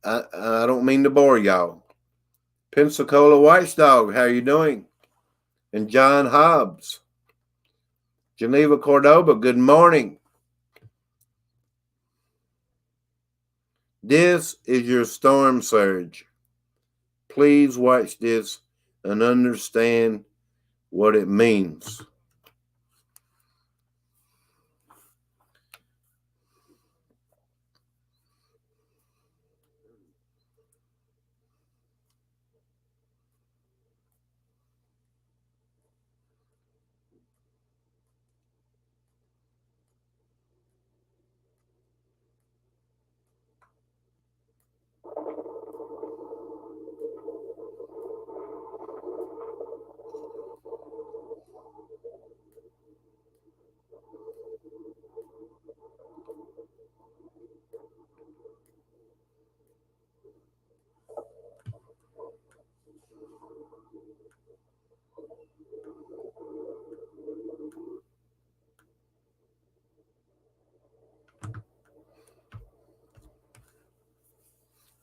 I don't mean to bore y'all. Pensacola Watchdog, how you doing? And John Hobbs. Geneva Cordoba, good morning. This is your storm surge. Please watch this and understand what it means.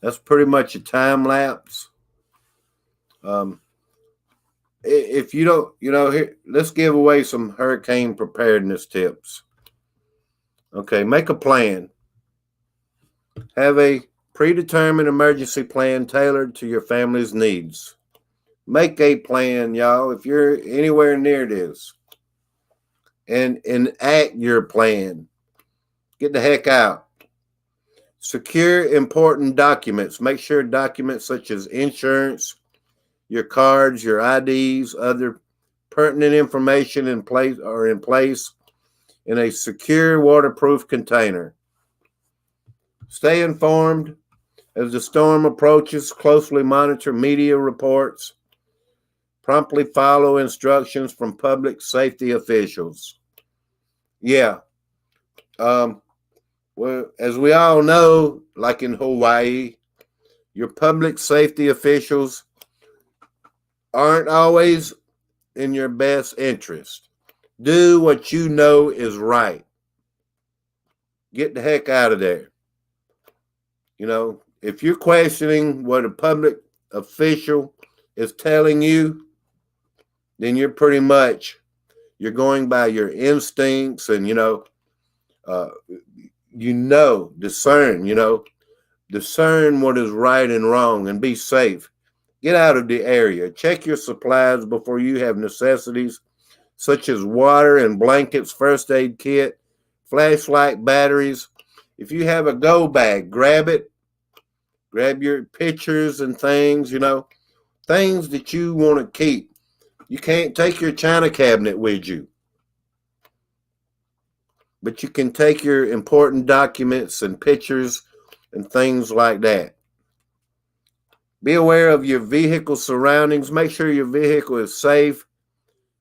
That's pretty much a time lapse. If you don't, here, let's give away some hurricane preparedness tips. Okay, make a plan. Have a predetermined emergency plan tailored to your family's needs. Make a plan, y'all, if you're anywhere near this. And enact your plan. Get the heck out. Secure important documents. Make sure documents such as insurance, your cards, your IDs, other pertinent information in place in a secure waterproof container. Stay informed as the storm approaches. Closely monitor media reports. Promptly follow instructions from public safety officials. Yeah. Well, as we all know, like in Hawaii, your public safety officials aren't always in your best interest. Do what you know is right. Get the heck out of there. If you're questioning what a public official is telling you, then you're going by your instincts and, discern what is right and wrong and be safe. Get out of the area. Check your supplies before you have necessities such as water and blankets, first aid kit, flashlight, batteries. If you have a go bag, grab it. Grab your pictures and things, things that you want to keep. You can't take your china cabinet with you, but you can take your important documents and pictures and things like that. Be aware of your vehicle surroundings. Make sure your vehicle is safe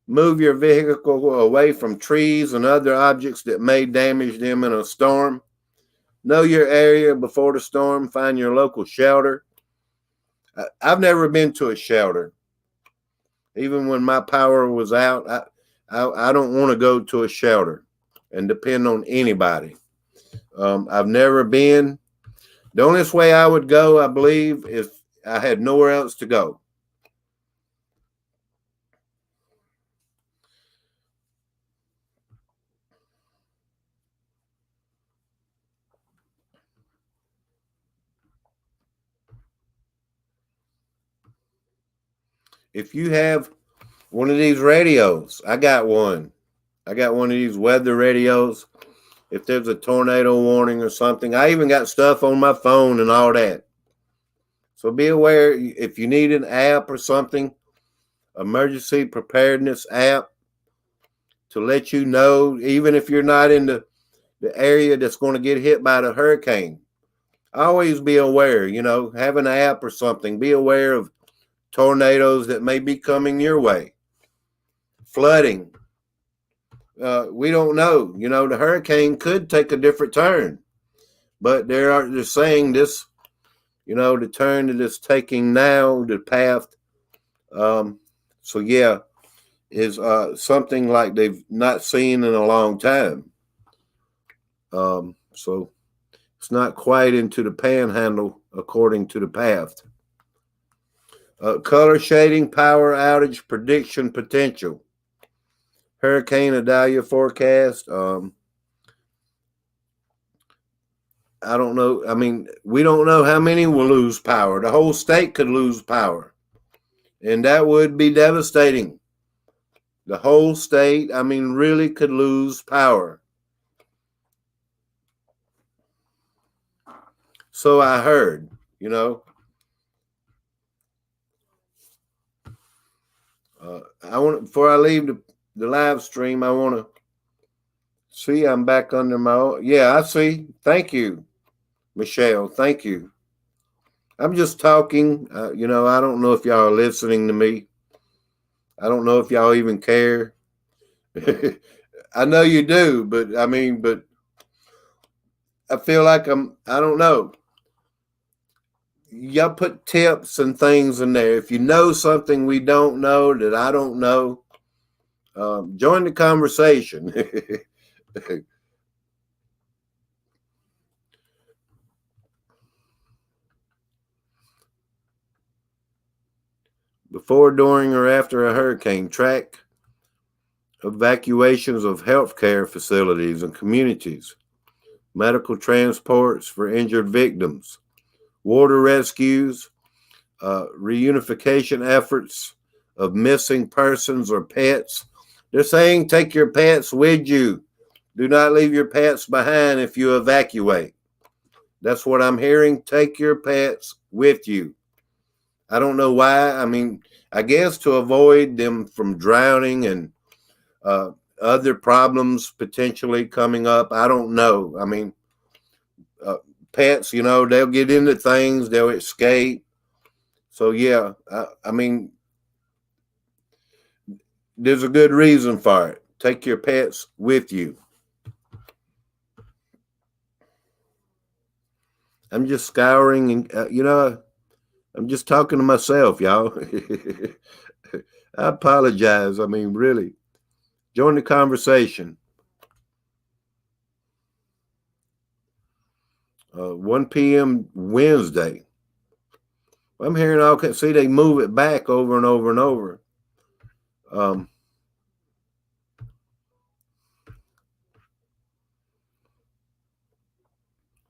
Move your vehicle away from trees and other objects that may damage them in a storm. Know your area before the storm. Find your local shelter. I've never been to a shelter. Even when my power was out, I don't want to go to a shelter and depend on anybody. I've never been. The only way I would go, I believe, if I had nowhere else to go. If you have one of these radios, I got one. I got one of these weather radios. If there's a tornado warning or something, I even got stuff on my phone and all that. So be aware if you need an app or something, emergency preparedness app to let you know, even if you're not in the area that's going to get hit by the hurricane. Always be aware, have an app or something. Be aware of tornadoes that may be coming your way. Flooding. We don't know. The hurricane could take a different turn. But they're saying this, the turn that it's taking now, the path. So yeah, is something like they've not seen in a long time. So it's not quite into the panhandle according to the path. Color shading, power outage prediction potential. Hurricane Idalia forecast. I don't know. I mean, we don't know how many will lose power. The whole state could lose power. And that would be devastating. The whole state, really could lose power. So I heard, I want before I leave the live stream, I want to see I'm back under my. Yeah, I see. Thank you, Michelle. Thank you. I'm just talking. I don't know if y'all are listening to me. I don't know if y'all even care. I know you do, but I feel like I don't know. Y'all put tips and things in there. If you know something we don't know that I don't know, join the conversation. Before, during, or after a hurricane, track evacuations of healthcare facilities and communities, medical transports for injured victims, water rescues, reunification efforts of missing persons or pets. They're saying take your pets with you. Do not leave your pets behind if you evacuate. That's what I'm hearing. Take your pets with you. I don't know why. I guess to avoid them from drowning and other problems potentially coming up. I don't know. Pets, they'll get into things, they'll escape. So, yeah, there's a good reason for it. Take your pets with you. I'm just scouring and, I'm just talking to myself, y'all. I apologize. Really. Join the conversation. 1 p.m. Wednesday. I'm hearing all kinds. See, they move it back over and over and over.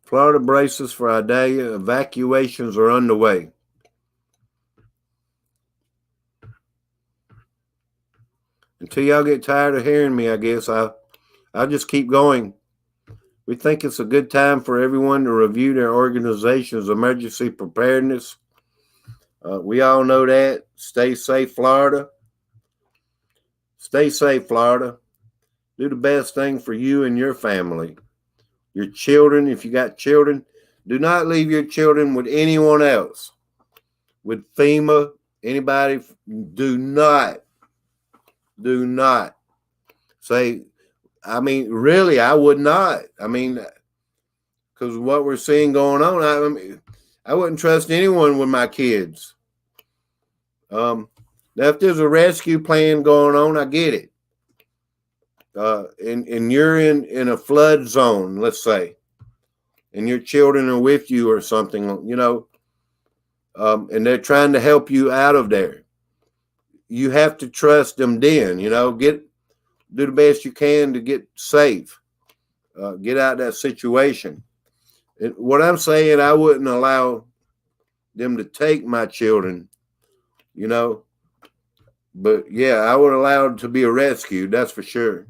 Florida braces for Idalia. Evacuations are underway. Until y'all get tired of hearing me, I guess I'll just keep going. We think it's a good time for everyone to review their organization's emergency preparedness. We all know that. Stay safe, Florida. Stay safe, Florida. Do the best thing for you and your family. Your children, if you got children, do not leave your children with anyone else. With FEMA, anybody, do not. Do not say, I mean, really, I would not. I mean, because what we're seeing going on, I wouldn't trust anyone with my kids. Now, if there's a rescue plan going on, I get it. And you're in a flood zone, let's say, and your children are with you or something, and they're trying to help you out of there. You have to trust them then, do the best you can to get safe, get out of that situation. And what I'm saying, I wouldn't allow them to take my children, you know, but yeah, I would allow them to be rescued. That's for sure.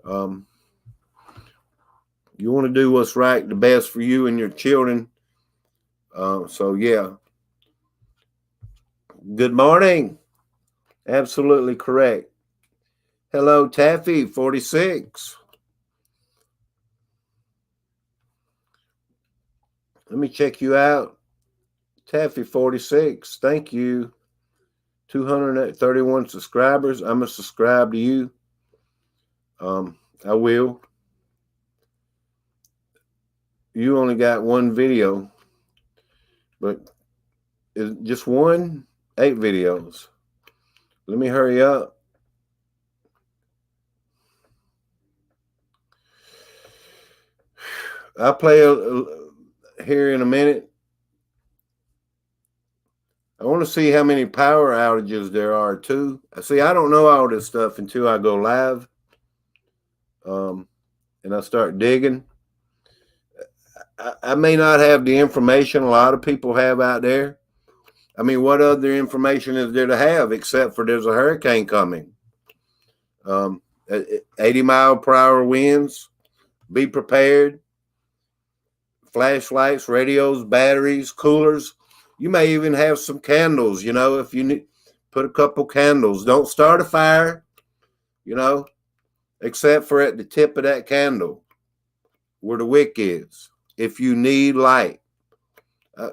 Um, you want to do what's right, the best for you and your children. So yeah. Good morning. Absolutely correct. Hello, Taffy 46. Let me check you out. Taffy 46. Thank you. 231 subscribers. I'm going to subscribe to you. I will. You only got one video, but is just one? 8 videos. Let me hurry up. I'll play here in a minute. I want to see how many power outages there are too. See, I don't know all this stuff until I go live, and I start digging. I may not have the information a lot of people have out there. I mean, what other information is there to have except for there's a hurricane coming? 80-mile-per-hour winds. Be prepared. Flashlights, radios, batteries, coolers. You may even have some candles, if you need, put a couple candles. Don't start a fire, except for at the tip of that candle where the wick is. If you need light,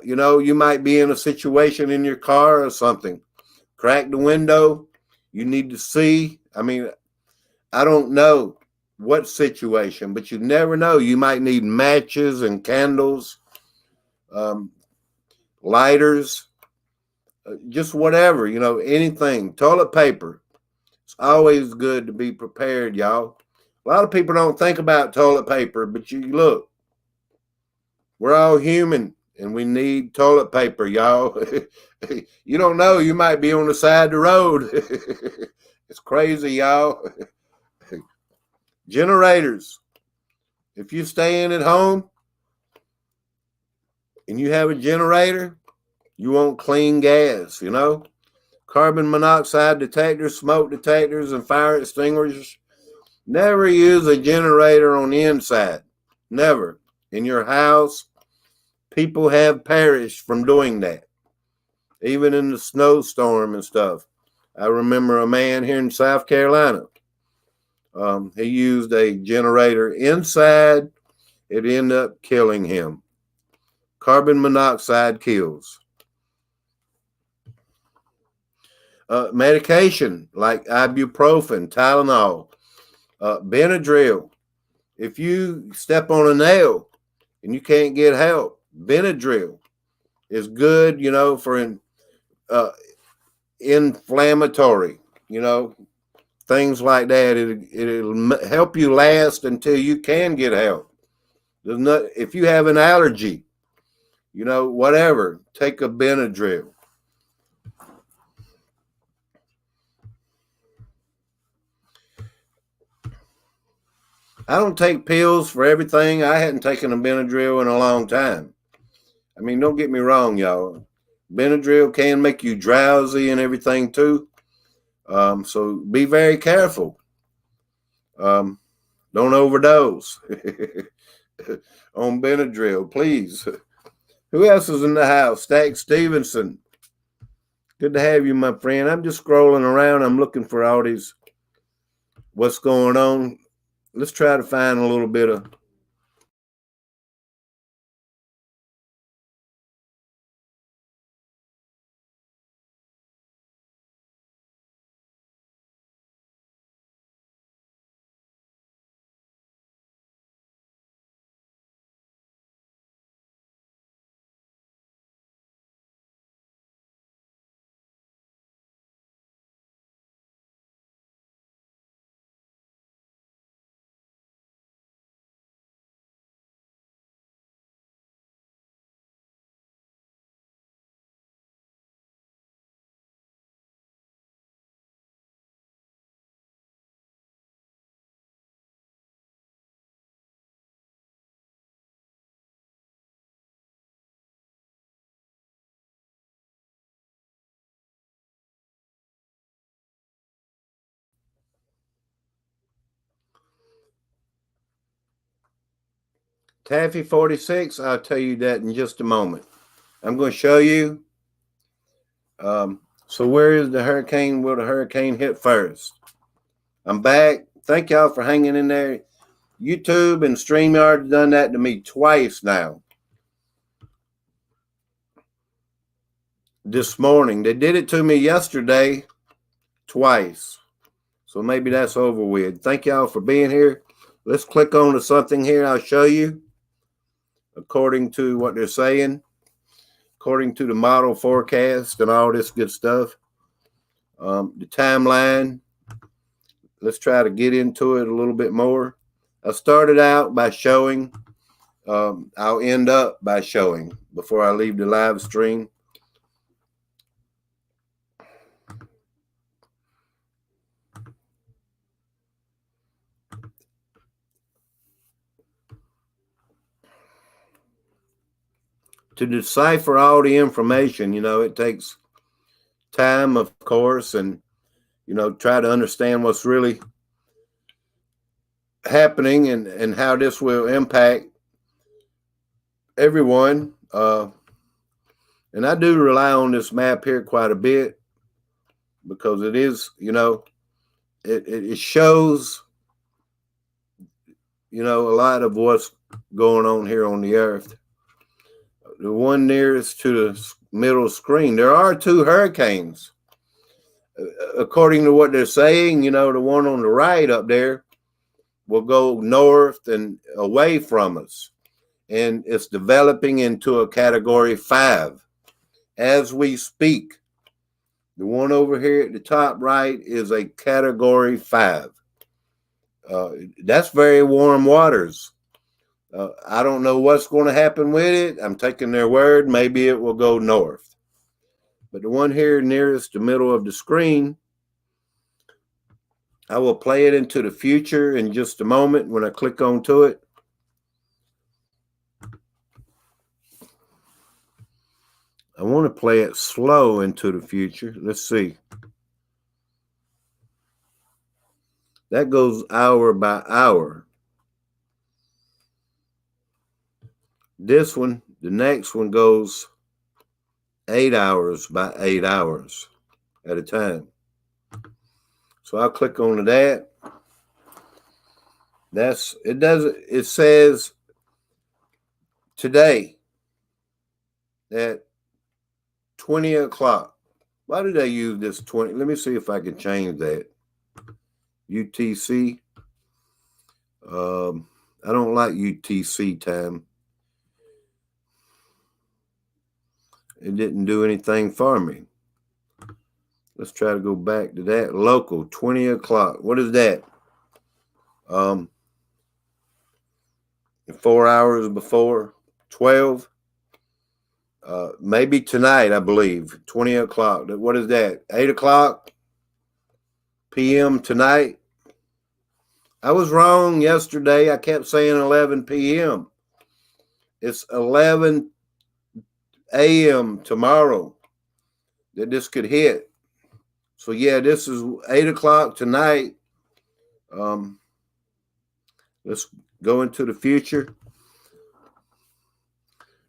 you might be in a situation in your car or something. Crack the window. You need to see. I mean, I don't know what situation, but you never know. You might need matches and candles, lighters, just whatever, anything. Toilet paper. It's always good to be prepared, y'all. A lot of people don't think about toilet paper, but you look, we're all human and we need toilet paper, y'all. You don't know, you might be on the side of the road. It's crazy, y'all. Generators. If you're staying at home and you have a generator, you want clean gas, Carbon monoxide detectors, smoke detectors, and fire extinguishers. Never use a generator on the inside. Never. In your house, people have perished from doing that. Even in the snowstorm and stuff. I remember a man here in South Carolina. He used a generator inside. It ended up killing him. Carbon monoxide kills. Medication like ibuprofen, Tylenol, Benadryl. If you step on a nail and you can't get help, Benadryl is good, for inflammatory, things like that. It'll help you last until you can get help. If you have an allergy, whatever, take a Benadryl. I don't take pills for everything. I hadn't taken a Benadryl in a long time. I mean, don't get me wrong, y'all. Benadryl can make you drowsy and everything too. So be very careful. Don't overdose on Benadryl, please. Who else is in the house? Stack Stevenson. Good to have you, my friend. I'm just scrolling around. I'm looking for all these, what's going on. Let's try to find a little bit of Taffy 46, I'll tell you that in just a moment. I'm going to show you. So where is the hurricane? Will the hurricane hit first? I'm back. Thank y'all for hanging in there. YouTube and StreamYard have done that to me twice now. This morning. They did it to me yesterday twice. So maybe that's over with. Thank y'all for being here. Let's click on to something here. I'll show you according to what they're saying, according to the model forecast and all this good stuff. The timeline. Let's try to get into it a little bit more. I started out by showing. I'll end up by showing before I leave the live stream. To decipher all the information, it takes time, of course, and, try to understand what's really happening and how this will impact everyone. And I do rely on this map here quite a bit because it is, it shows, a lot of what's going on here on the earth. The one nearest to the middle screen, there are 2 hurricanes. According to what they're saying, the one on the right up there will go north and away from us. And it's developing into a category 5 as we speak. The one over here at the top right is a category 5. That's very warm waters. I don't know what's going to happen with it. I'm taking their word. Maybe it will go north. But the one here nearest the middle of the screen, I will play it into the future in just a moment when I click onto it. I want to play it slow into the future. Let's see. That goes hour by hour. This one, the next one goes 8 hours by 8 hours at a time. So I'll click on that. It says today at 20 o'clock. Why did I use this 20? Let me see if I can change that. UTC. I don't like UTC time. It didn't do anything for me. Let's try to go back to that. Local, 20 o'clock. What is that? 4 hours before, 12. Maybe tonight, I believe, 20 o'clock. What is that? 8 o'clock p.m. tonight? I was wrong yesterday. I kept saying 11 p.m. It's 11 a.m. tomorrow that this could hit. So, yeah, this is 8 o'clock tonight. Let's go into the future.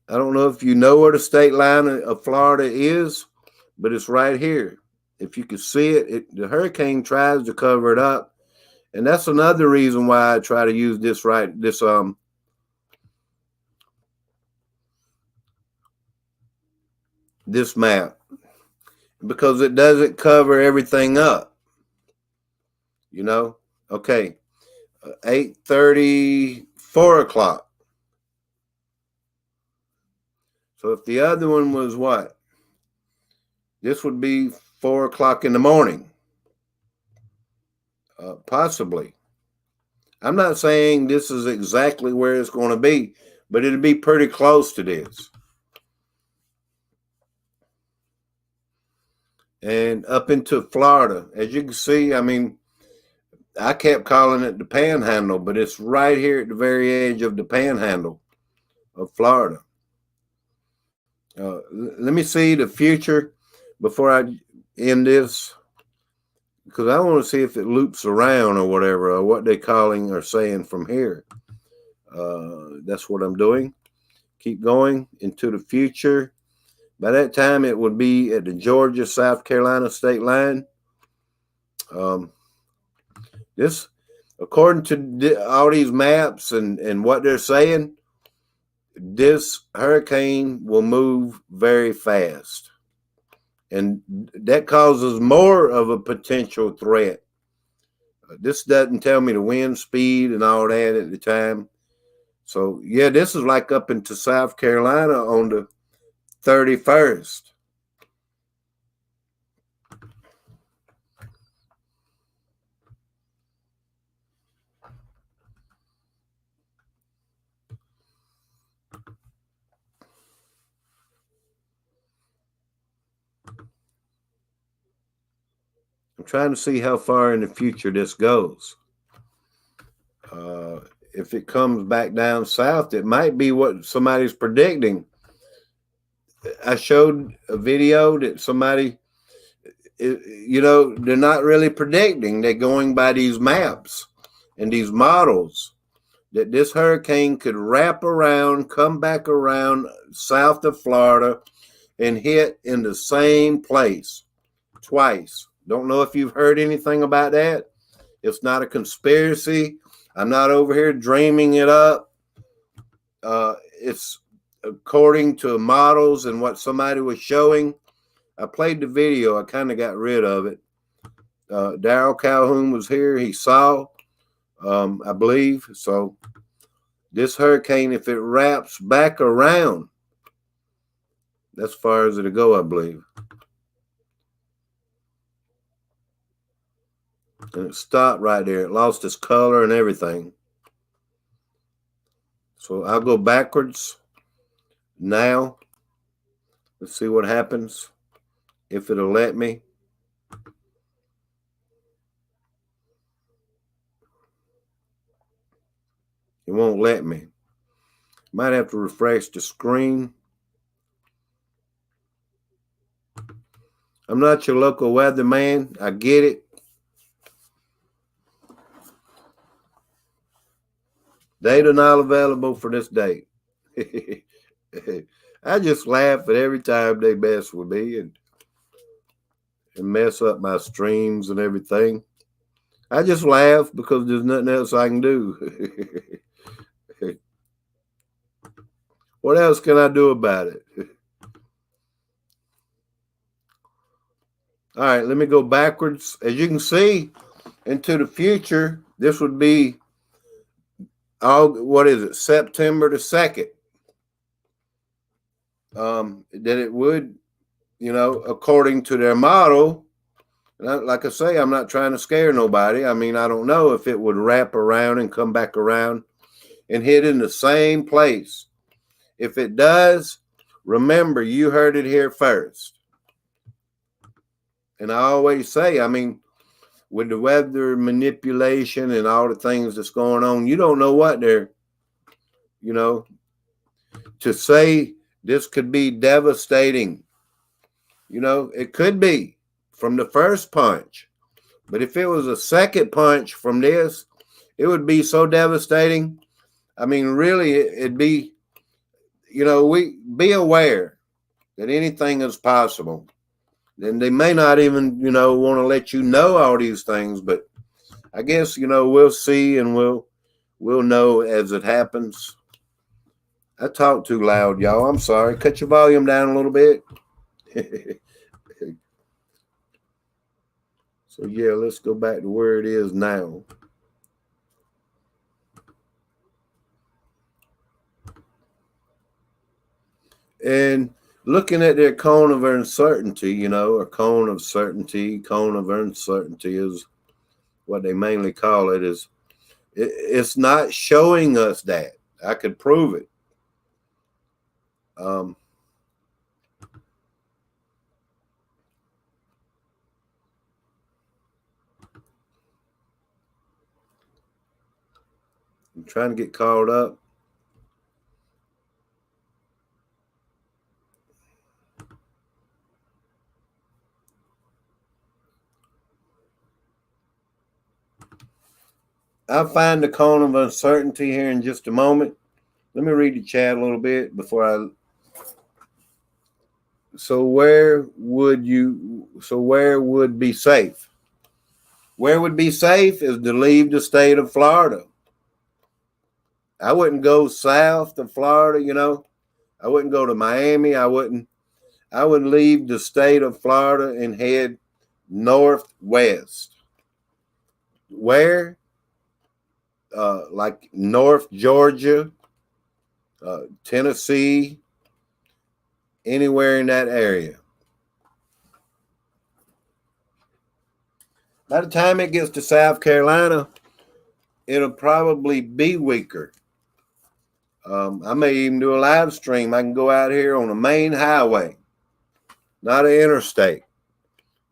I don't know if you know where the state line of Florida is, but it's right here. If you can see it, the hurricane tries to cover it up. And that's another reason why I try to use this this map, because it doesn't cover everything up. Okay, 8:30, 4 o'clock. So if the other one was what? This would be 4 o'clock in the morning. Possibly. I'm not saying this is exactly where it's going to be, but it'll be pretty close to this. And up into Florida, as you can see, I kept calling it the Panhandle, but it's right here at the very edge of the Panhandle of Florida. Let me see the future before I end this, because I want to see if it loops around or whatever, or what they're calling or saying from here. That's what I'm doing. Keep going into the future. By that time, it would be at the Georgia South Carolina state line. Um, this, according to all these maps and what they're saying, this hurricane will move very fast. And that causes more of a potential threat. This doesn't tell me the wind speed and all that at the time. So, yeah, this is like up into South Carolina on the 31st. I'm trying to see how far in the future this goes. If it comes back down south, it might be what somebody's predicting. I showed a video that somebody, they're not really predicting. They're going by these maps and these models that this hurricane could wrap around, come back around south of Florida, and hit in the same place twice. Don't know if you've heard anything about that. It's not a conspiracy. I'm not over here dreaming it up. It's according to models and what somebody was showing. I played the video. I kind of got rid of it. Daryl Calhoun was here. He saw, I believe. So this hurricane, if it wraps back around, that's as far as it'll go, I believe. And it stopped right there. It lost its color and everything. So I'll go backwards now. Let's see what happens. If it'll let me. It won't let me. Might have to refresh the screen. I'm not your local weatherman. I get it. Data not available for this date. I just laugh at every time they mess with me and mess up my streams and everything. I just laugh because there's nothing else I can do. What else can I do about it? All right, let me go backwards. As you can see, into the future, this would be September the 2nd. That it would, according to their model. Like I say, I'm not trying to scare nobody. I mean, I don't know if it would wrap around and come back around and hit in the same place. If it does, remember, you heard it here first. And I always say, I mean, with the weather manipulation and all the things that's going on, you don't know what they're, to say this could be devastating. It could be from the first punch. But if it was a second punch from this, it would be so devastating. I mean, really, it'd be, we be aware that anything is possible. And they may not even, want to let you know all these things, but I guess, we'll see and we'll know as it happens. I talk too loud, y'all. I'm sorry. Cut your volume down a little bit. So, yeah, let's go back to where it is now. And looking at their cone of uncertainty, a cone of uncertainty is what they mainly call it. It's not showing us that. I could prove it. I'm trying to get caught up. I'll find the cone of uncertainty here in just a moment. Let me read the chat a little bit before I. So where would you? So where would be safe? Where would be safe is to leave the state of Florida. I wouldn't go south to Florida. I wouldn't go to Miami. I wouldn't. I would leave the state of Florida and head northwest. Where? Like North Georgia, Tennessee, anywhere in that area. By the time it gets to South Carolina, it'll probably be weaker. I may even do a live stream. I can go out here on a main highway, not an interstate,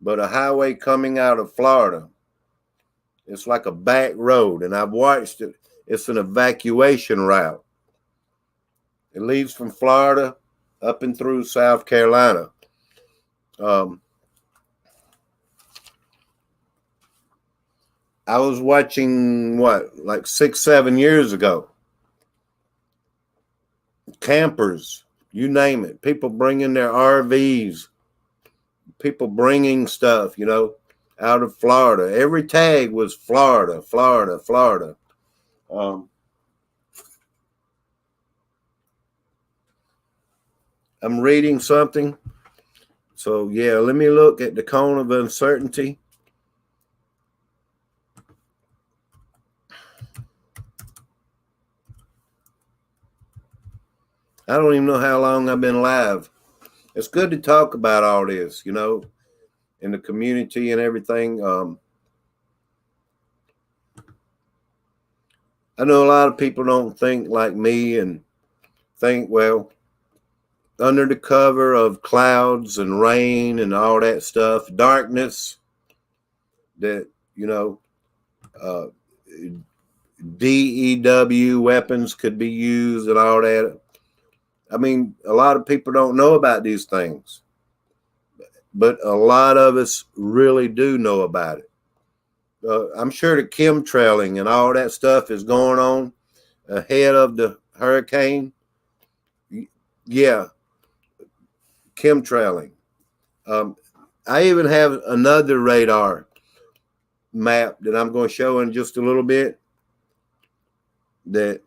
but a highway coming out of Florida. It's like a back road, and I've watched it. It's an evacuation route. It leads from Florida up and through South Carolina. I was watching like 6, 7 years ago. Campers, you name it. People bringing their RVs, people bringing stuff, out of Florida. Every tag was Florida, Florida, Florida. I'm reading something. So, yeah, let me look at the cone of uncertainty. I don't even know how long I've been live. It's good to talk about all this, in the community and everything. I know a lot of people don't think like me and think, well, under the cover of clouds and rain and all that stuff, darkness, that, uh, DEW weapons could be used and all that. I mean, a lot of people don't know about these things, but a lot of us really do know about it. I'm sure the chemtrailing and all that stuff is going on ahead of the hurricane. Yeah, chemtrailing. I even have another radar map that I'm going to show in just a little bit that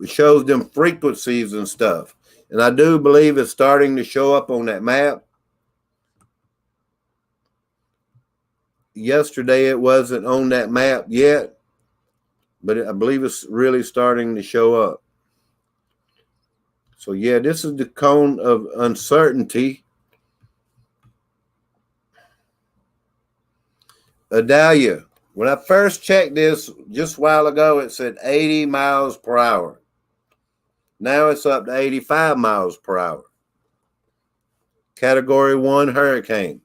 shows them frequencies and stuff. And I do believe it's starting to show up on that map. Yesterday it wasn't on that map yet, but I believe it's really starting to show up. So yeah, this is the cone of uncertainty. Idalia. When I first checked this just a while ago, it said 80 miles per hour. Now it's up to 85 miles per hour. Category 1 hurricane.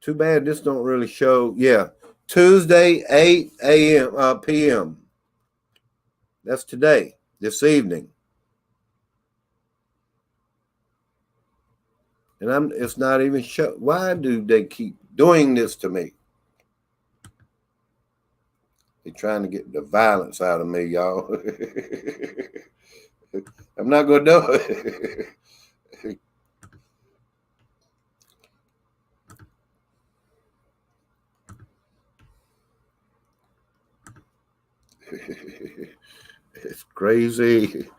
Too bad this don't really show. Yeah, Tuesday, 8 a.m. p.m. That's today, this evening. And it's not even show. Why do they keep doing this to me? They're trying to get the violence out of me, y'all. I'm not gonna do it. It's crazy.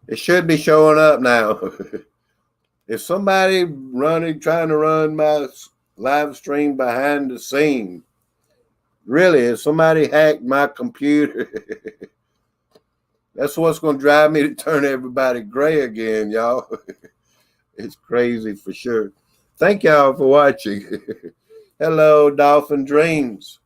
It should be showing up now. If somebody trying to run my live stream behind the scene, really, if somebody hacked my computer, that's what's going to drive me to turn everybody gray again, y'all. It's crazy for sure. Thank y'all for watching. Hello, Dolphin Dreams.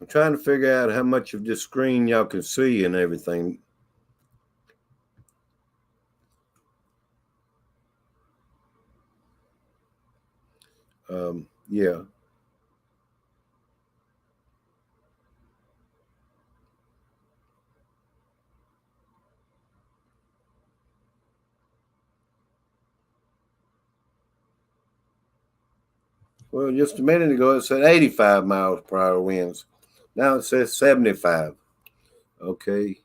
I'm trying to figure out how much of this screen y'all can see and everything. Yeah. Well, just a minute ago it said 85 miles per hour winds. Now it says 75. Okay.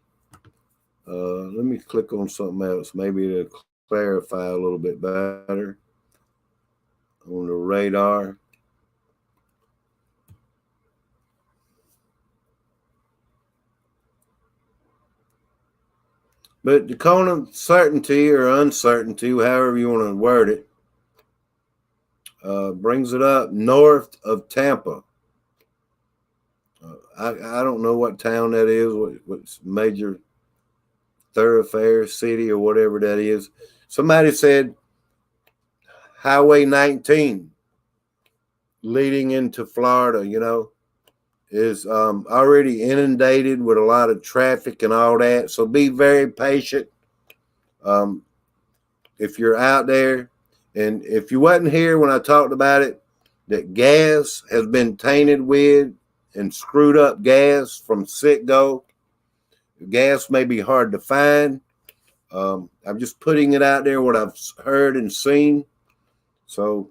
Let me click on something else. Maybe it'll clarify a little bit better on the radar. But the cone of certainty or uncertainty, however you want to word it, brings it up north of Tampa. I don't know what town that is, what's major thoroughfare, city, or whatever that is. Somebody said Highway 19 leading into Florida, is already inundated with a lot of traffic and all that. So be very patient. Um, if you're out there, and if you wasn't here when I talked about it, that gas has been tainted with and screwed up gas from Citgo. Gas may be hard to find. I'm just putting it out there what I've heard and seen. So,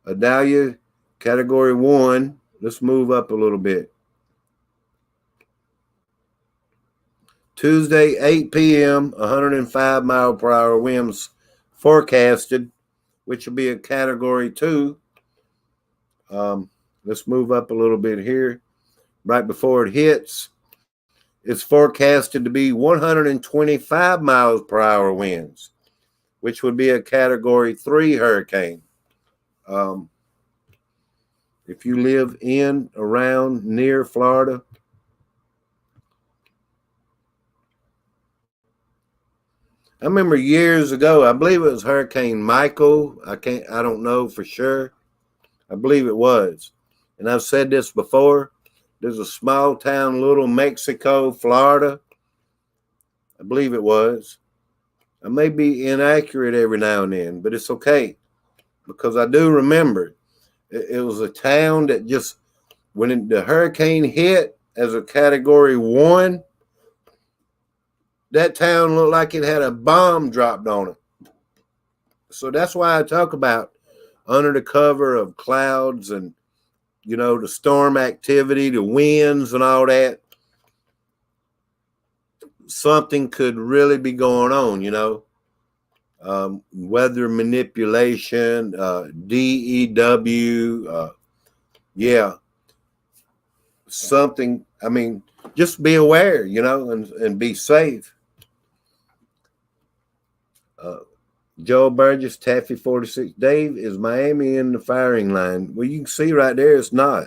Idalia, category 1. Let's move up a little bit. Tuesday, 8 p.m., 105 mile per hour winds forecasted, which will be a category 2. Let's move up a little bit here. Right before it hits, it's forecasted to be 125 miles per hour winds, which would be a category 3 hurricane. If you live in, around, near Florida, I remember years ago, I believe it was Hurricane Michael. I don't know for sure. I believe it was. And I've said this before. There's a small town, Little Mexico, Florida. I believe it was. I may be inaccurate every now and then, but it's okay because I do remember it was a town that just, when the hurricane hit as a category 1, that town looked like it had a bomb dropped on it. So that's why I talk about under the cover of clouds and, the storm activity, the winds and all that. Something could really be going on, weather manipulation, DEW, yeah, something. I mean, just be aware, and be safe. Joe Burgess, Taffy 46. Dave, is Miami in the firing line? Well, you can see right there it's not.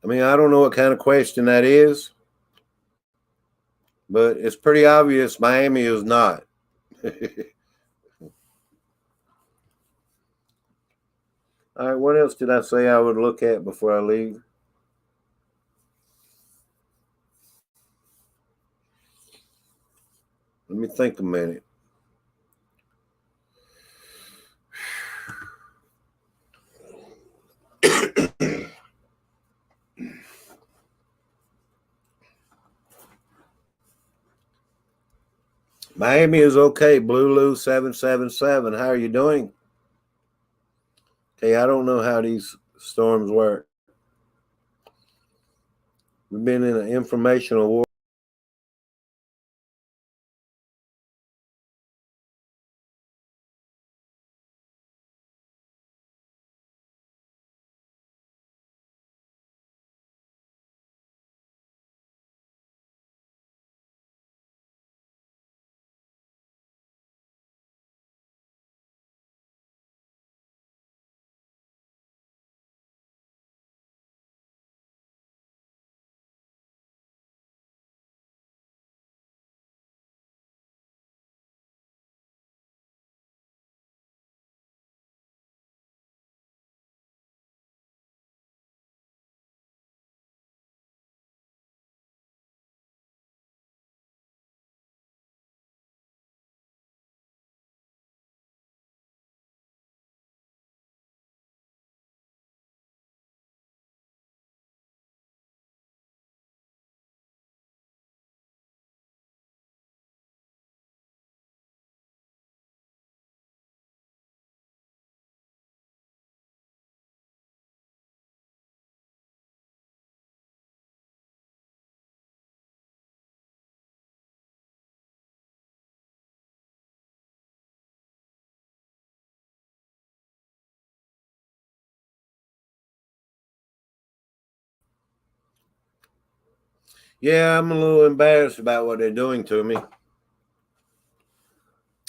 I mean, I don't know what kind of question that is, but it's pretty obvious Miami is not. All right, what else did I say I would look at before I leave? Let me think a minute. Miami is okay. Blue Lou 777. How are you doing? Okay, I don't know how these storms work. We've been in an informational war. Yeah, I'm a little embarrassed about what they're doing to me.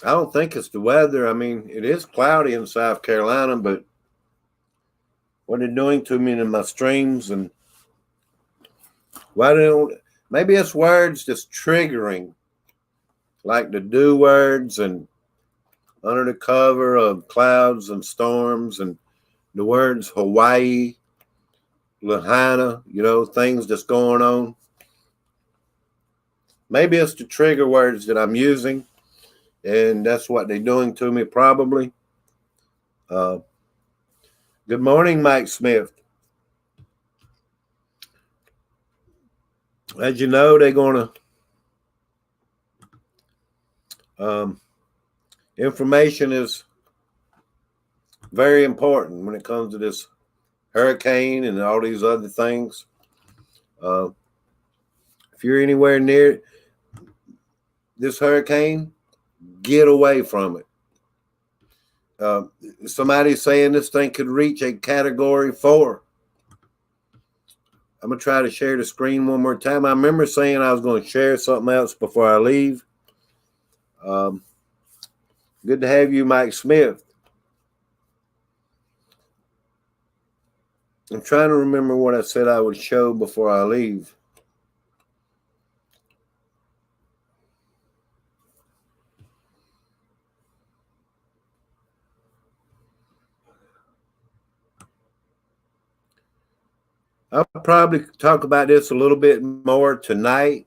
I don't think it's the weather. I mean, it is cloudy in South Carolina, but what they're doing to me in my streams, and why they don't, maybe it's words just triggering, like the do words and under the cover of clouds and storms, and the words Hawaii, Lahaina, things that's going on. Maybe it's the trigger words that I'm using, and that's what they're doing to me probably. Uh, Good morning, Mike Smith. As you know, they're going to, information is very important when it comes to this hurricane and all these other things. Uh, if you're anywhere near this hurricane, get away from it. Somebody's saying this thing could reach a category 4. I'm going to try to share the screen one more time. I remember saying I was going to share something else before I leave. Good to have you, Mike Smith. I'm trying to remember what I said I would show before I leave. I'll probably talk about this a little bit more tonight.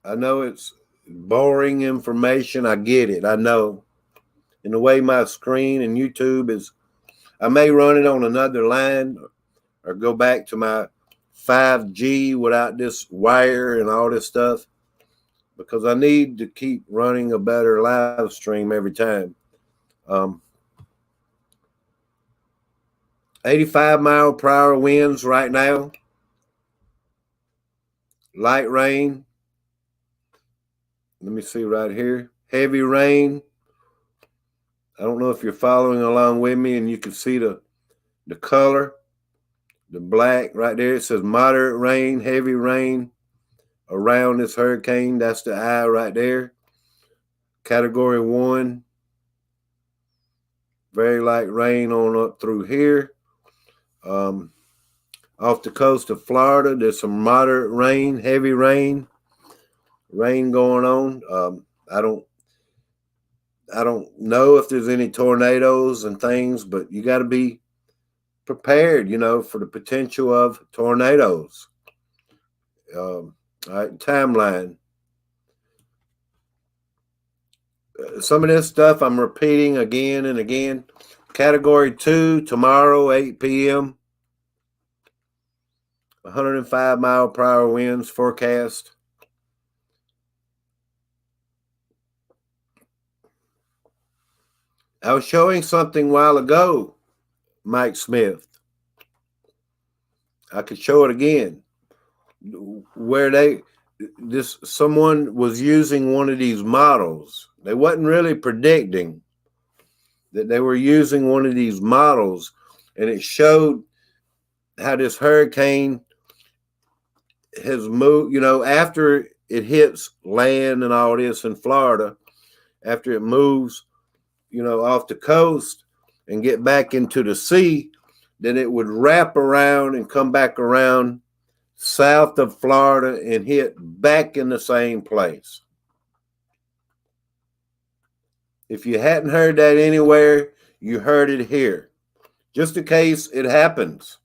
I know it's boring information. I get it. I know. And the way my screen and YouTube is, I may run it on another line or go back to my 5G without this wire and all this stuff, because I need to keep running a better live stream every time. 85-mile-per-hour winds right now. Light rain. Let me see right here. Heavy rain. I don't know if you're following along with me and you can see the color, the black right there. It says moderate rain, heavy rain around this hurricane. That's the eye right there. Category 1. Very light rain on up through here. Off the coast of Florida, there's some moderate rain, heavy rain going on. I don't know if there's any tornadoes and things, but you got to be prepared, for the potential of tornadoes. All right, timeline. Some of this stuff I'm repeating again and again. Category 2 tomorrow, 8 p.m. 105-mile-per-hour winds forecast. I was showing something a while ago, Mike Smith. I could show it again, where someone was using one of these models. They wasn't really predicting that they were using one of these models, and it showed how this hurricane has moved, after it hits land and all this in Florida, after it moves, off the coast and get back into the sea, then it would wrap around and come back around south of Florida and hit back in the same place. If you hadn't heard that anywhere, you heard it here. Just in case it happens,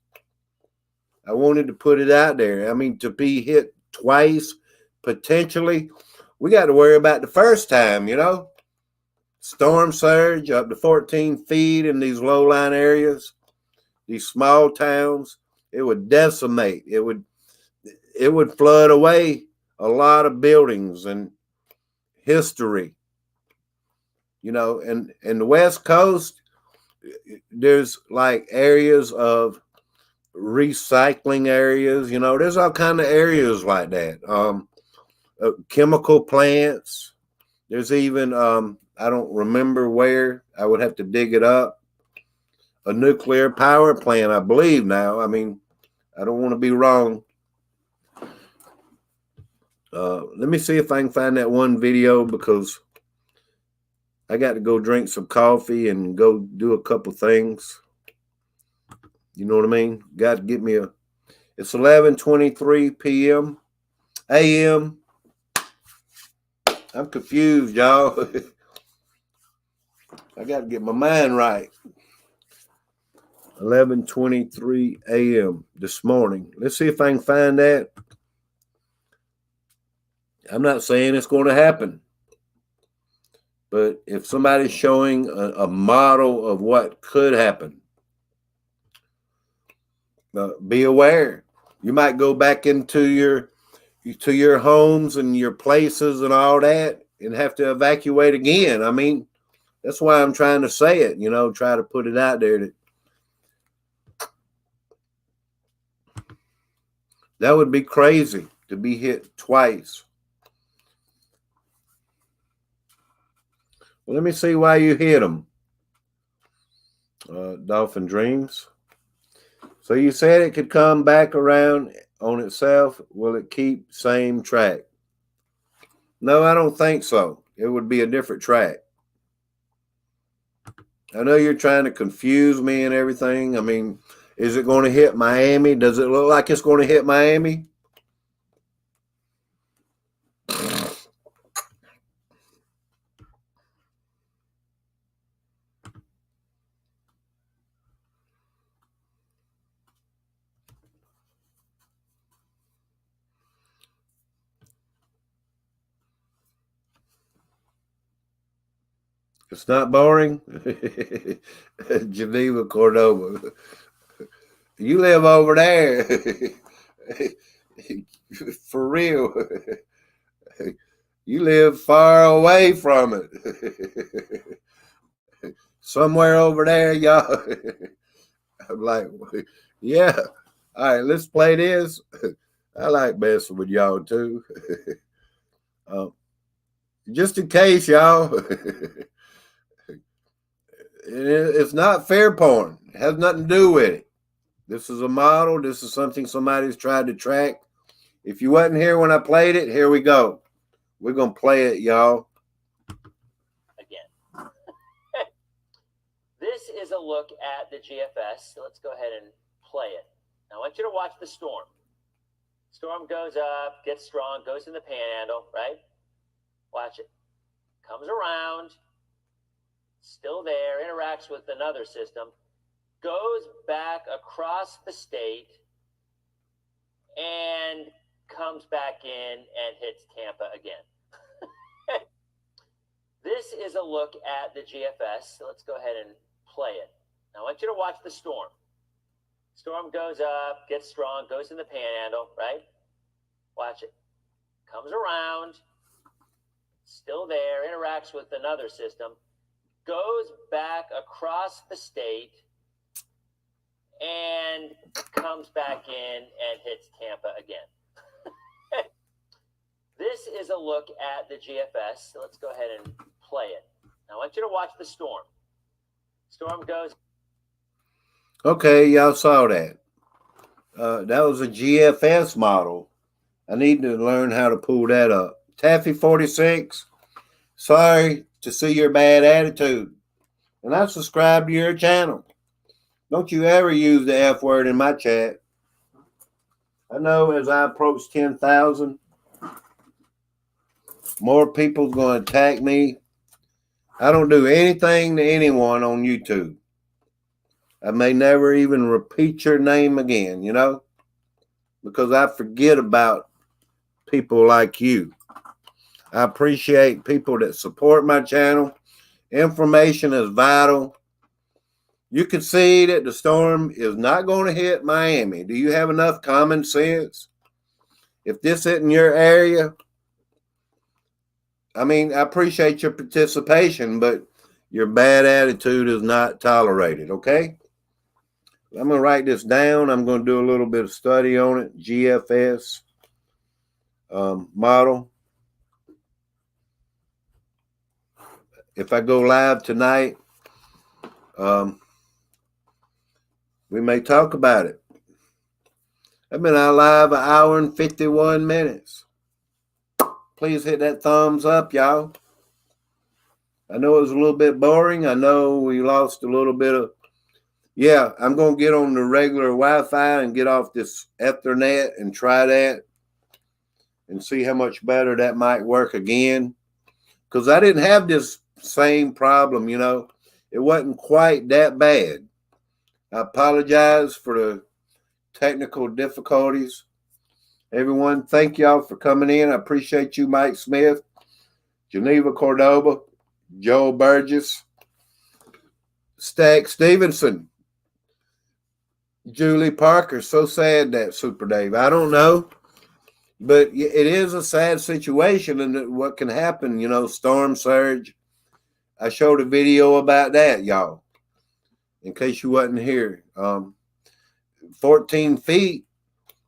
I wanted to put it out there. I mean, to be hit twice, potentially, we got to worry about the first time, Storm surge up to 14 feet in these low-lying areas, these small towns. It would decimate. It would flood away a lot of buildings and history. And the West Coast, there's like areas of recycling areas. There's all kind of areas like that. Chemical plants. There's even, I don't remember where. I would have to dig it up. A nuclear power plant, I believe now. I mean, I don't want to be wrong. Let me see if I can find that one video because I got to go drink some coffee and go do a couple things. You know what I mean? Got to get me a. It's 11:23 p.m. a.m. I'm confused, y'all. I got to get my mind right. 11:23 a.m. this morning. Let's see if I can find that. I'm not saying it's going to happen, but if somebody's showing a model of what could happen, be aware. You might go back into your homes and your places and all that and have to evacuate again. I mean, that's why I'm trying to say it, try to put it out there that would be crazy to be hit twice. Well, let me see why you hit them. Dolphin Dreams. So you said it could come back around on itself. Will it keep same track? No, I don't think so. It would be a different track. I know you're trying to confuse me and everything. I mean, is it going to hit Miami? Does it look like it's going to hit Miami? It's not boring. Geneva, Cordoba. You live over there. For real. You live far away from it. Somewhere over there, y'all. I'm like, yeah. All right, let's play this. I like messing with y'all too. Just in case, y'all. It's not fair porn. It has nothing to do with it. This is a model. This is something somebody's tried to track. If you wasn't here when I played it, here we go. We're going to play it, y'all. Again. This is a look at the GFS. So let's go ahead and play it. Now, I want you to watch the storm. Storm goes up, gets strong, goes in the panhandle, right? Watch it. Comes around, still there, interacts with another system, goes back across the state, and comes back in and hits Tampa again. This is a look at the GFS. So let's go ahead and play it. Now, I want you to watch the storm. Storm goes up, gets strong, goes in the panhandle, right? Watch it. Comes around, still there, interacts with another system, goes back across the state, and comes back in and hits Tampa again. This is a look at the GFS. So let's go ahead and play it. Now, I want you to watch the storm. Storm goes. Okay, y'all saw that. That was a GFS model. I need to learn how to pull that up. Taffy 46, sorry to see your bad attitude. And I subscribe to your channel. Don't you ever use the F word in my chat. I know as I approach 10,000, more people's going to attack me. I don't do anything to anyone on YouTube. I may never even repeat your name again, because I forget about people like you. I appreciate people that support my channel. Information is vital. You can see that the storm is not going to hit Miami. Do you have enough common sense? If this isn't your area, I mean, I appreciate your participation, but your bad attitude is not tolerated, okay? I'm going to write this down. I'm going to do a little bit of study on it. GFS model. If I go live tonight, we may talk about it. I've been out live 1 hour and 51 minutes. please hit that thumbs up, y'all. I know it was a little bit boring. I know we lost a little bit of. Yeah, I'm going to get on the regular Wi-Fi and get off this Ethernet and try that and see how much better that might work again. Because I didn't have this same problem, you know. It wasn't quite that bad. I apologize for the technical difficulties. Everyone, thank y'all for coming in. I appreciate you, Mike Smith, Geneva Cordoba, Joe Burgess, Stack Stevenson, Julie Parker. So sad that Super Dave. I don't know, but it is a sad situation, and what can happen, you know, storm surge. I showed a video about that, y'all, in case you wasn't here. 14 feet,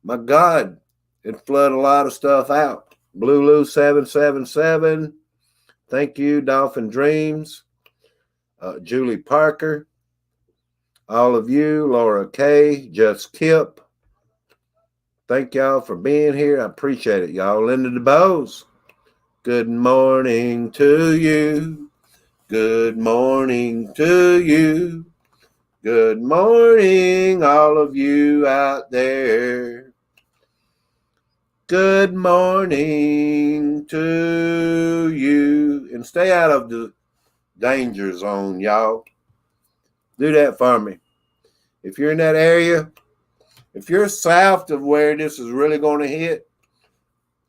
my God, it flooded a lot of stuff out. Blue Lou 777, thank you, Dolphin Dreams, Julie Parker, all of you, Laura K, Just Kip. Thank y'all for being here. I appreciate it, y'all. Linda DeBose, good morning to you. Good morning to you. Good morning, all of you out there. Good morning to you. And stay out of the danger zone, y'all. Do that for me. If you're in that area, if you're south of where this is really going to hit,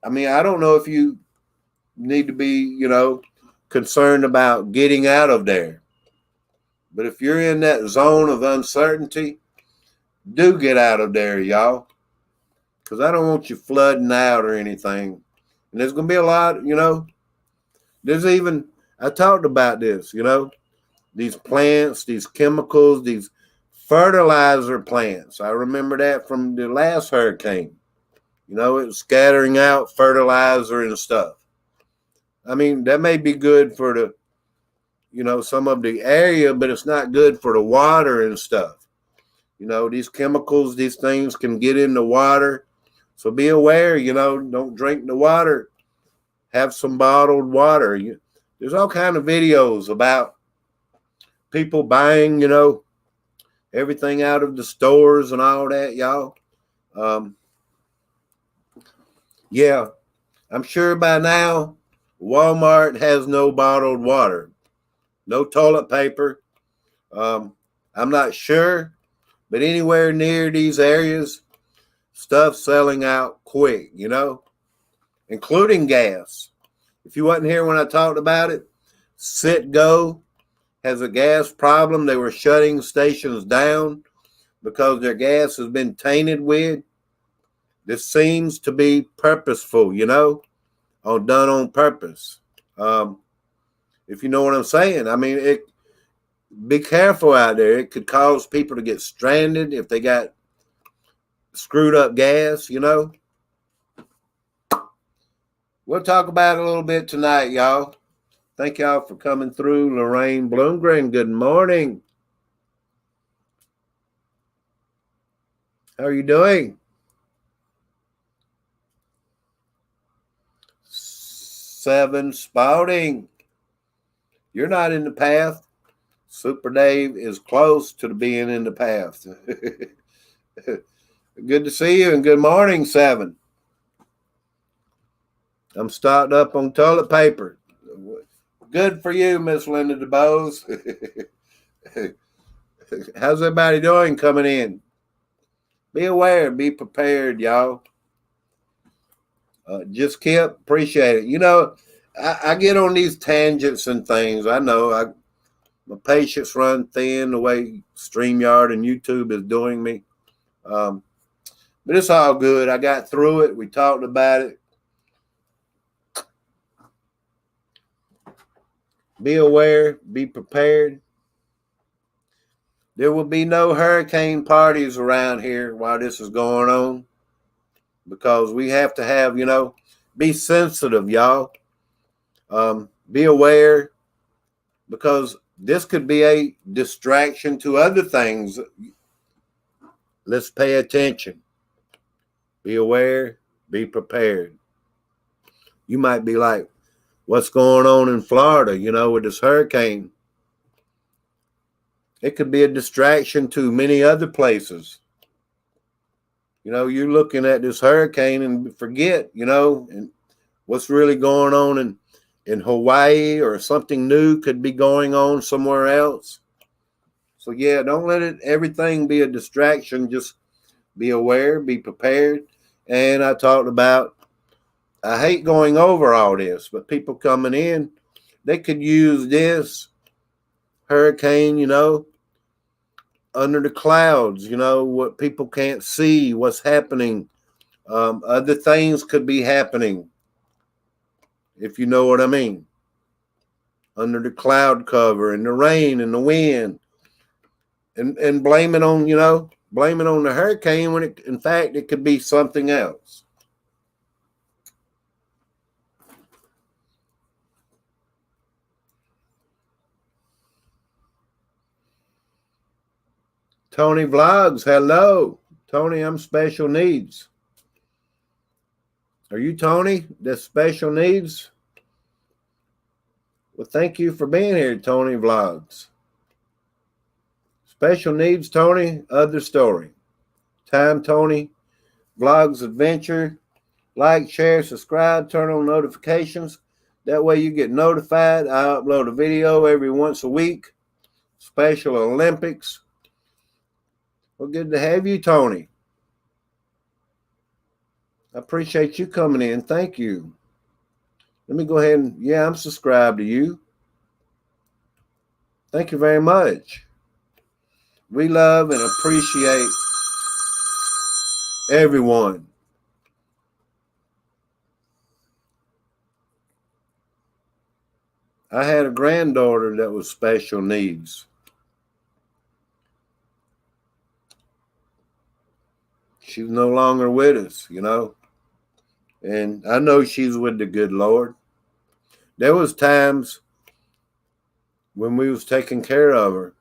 I mean, I don't know if you need to be, you know, concerned about getting out of there. But if you're in that zone of uncertainty, do get out of there, y'all. Because I don't want you flooding out or anything. And there's going to be a lot, you know. There's even, I talked about this, you know, these plants, these chemicals, these fertilizer plants. I remember that from the last hurricane. You know, it was scattering out fertilizer and stuff. I mean, that may be good for the, you know, some of the area, but it's not good for the water and stuff. You know, these chemicals, these things can get in the water. So be aware, you know, don't drink the water. Have some bottled water. There's all kind of videos about people buying, you know, everything out of the stores and all that, y'all. Yeah, I'm sure by now Walmart has no bottled water, no toilet paper. I'm not sure, but anywhere near these areas, stuff selling out quick, you know, including gas. If you wasn't here when I talked about it, Citgo has a gas problem. They were shutting stations down because their gas has been tainted with. This seems to be purposeful, you know, or done on purpose. If you know what I'm saying. I mean, be careful out there. It could cause people to get stranded if they got screwed up gas, you know. We'll talk about it a little bit tonight, y'all. Thank y'all for coming through. Lorraine Bloomgren, good morning. How are you doing? 7 Spouting. You're not in the path. Super Dave is close to being in the path. Good to see you and good morning, 7. I'm stocked up on toilet paper. Good for you, Miss Linda DeBose. How's everybody doing coming in? Be aware, be prepared, y'all. Just keep, appreciate it. You know, I get on these tangents and things. I know my patience run thin the way StreamYard and YouTube is doing me. But it's all good. I got through it. We talked about it. Be aware, be prepared. There will be no hurricane parties around here while this is going on because we have to have, you know, be sensitive, y'all. Be aware because this could be a distraction to other things. Let's pay attention. Be aware, be prepared. You might be like, what's going on in Florida, with this hurricane? It could be a distraction to many other places. You're looking at this hurricane and forget, and what's really going on in Hawaii, or something new could be going on somewhere else. So yeah, don't let everything be a distraction. Just be aware, be prepared. And I talked about, I hate going over all this, but people coming in, they could use this hurricane, under the clouds, what people can't see, what's happening. Other things could be happening, if you know what I mean. Under the cloud cover and the rain and the wind. And blame it on, blame it on the hurricane when in fact it could be something else. Tony Vlogs, hello. Tony, I'm special needs. Are you Tony that's special needs? Well, thank you for being here, Tony Vlogs. Special needs, Tony, other story. Time, Tony Vlogs Adventure. Like, share, subscribe, turn on notifications. That way you get notified. I upload a video every once a week. Special Olympics. Well, good to have you, Tony. I appreciate you coming in. Thank you. Let me go ahead and, yeah, I'm subscribed to you. Thank you very much. We love and appreciate everyone. I had a granddaughter that was special needs. She's no longer with us, and I know she's with the good Lord. There was times when we was taking care of her.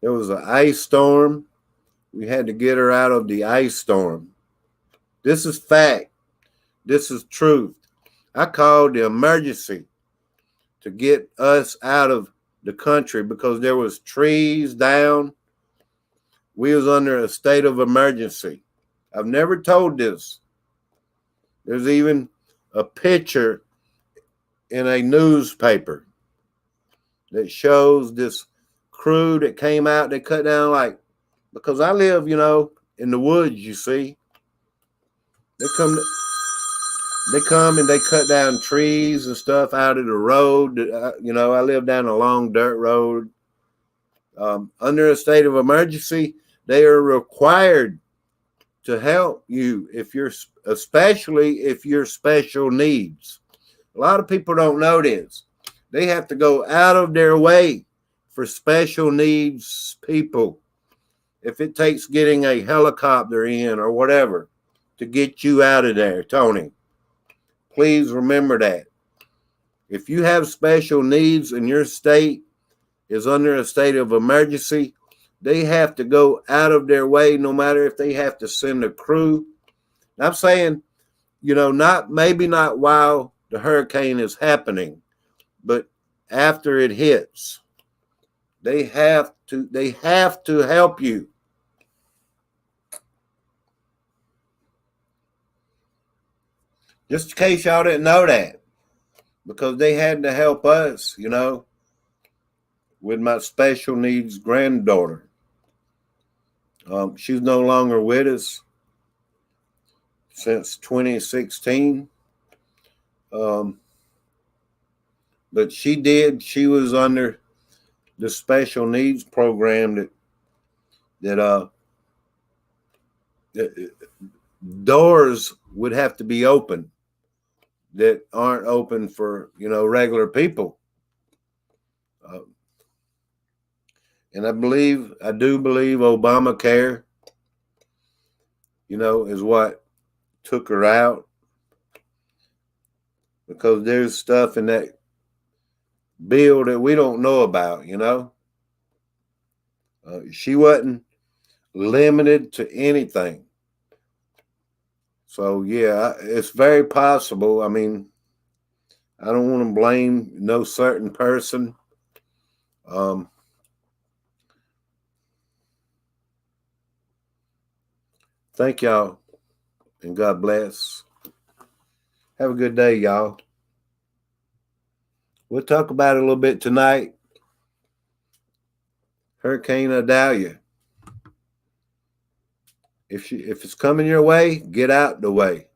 There was an ice storm. We had to get her out of the ice storm. This is fact. This is truth. I called the emergency to get us out of the country because there was trees down. We was under a state of emergency. I've never told this. There's even a picture in a newspaper that shows this crew that came out. They cut down, because I live, in the woods, you see. They come and they cut down trees and stuff out of the road. I live down a long dirt road. Under a state of emergency, they are required to help you especially if you're special needs. A lot of people don't know this. They have to go out of their way for special needs people. If it takes getting a helicopter in or whatever to get you out of there, Tony, please remember that. If you have special needs and your state is under a state of emergency, they have to go out of their way, no matter if they have to send a crew. I'm saying, maybe not while the hurricane is happening, but after it hits, they have to help you. Just in case y'all didn't know that, because they had to help us, with my special needs granddaughter. She's no longer with us since 2016. But she was under the special needs program that doors would have to be open that aren't open for, regular people. And I do believe Obamacare, is what took her out, because there's stuff in that bill that we don't know about, She wasn't limited to anything. So yeah, it's very possible. I mean, I don't want to blame no certain person. Thank y'all, and God bless. Have a good day, y'all. We'll talk about it a little bit tonight. Hurricane Idalia. If it's coming your way, get out the way.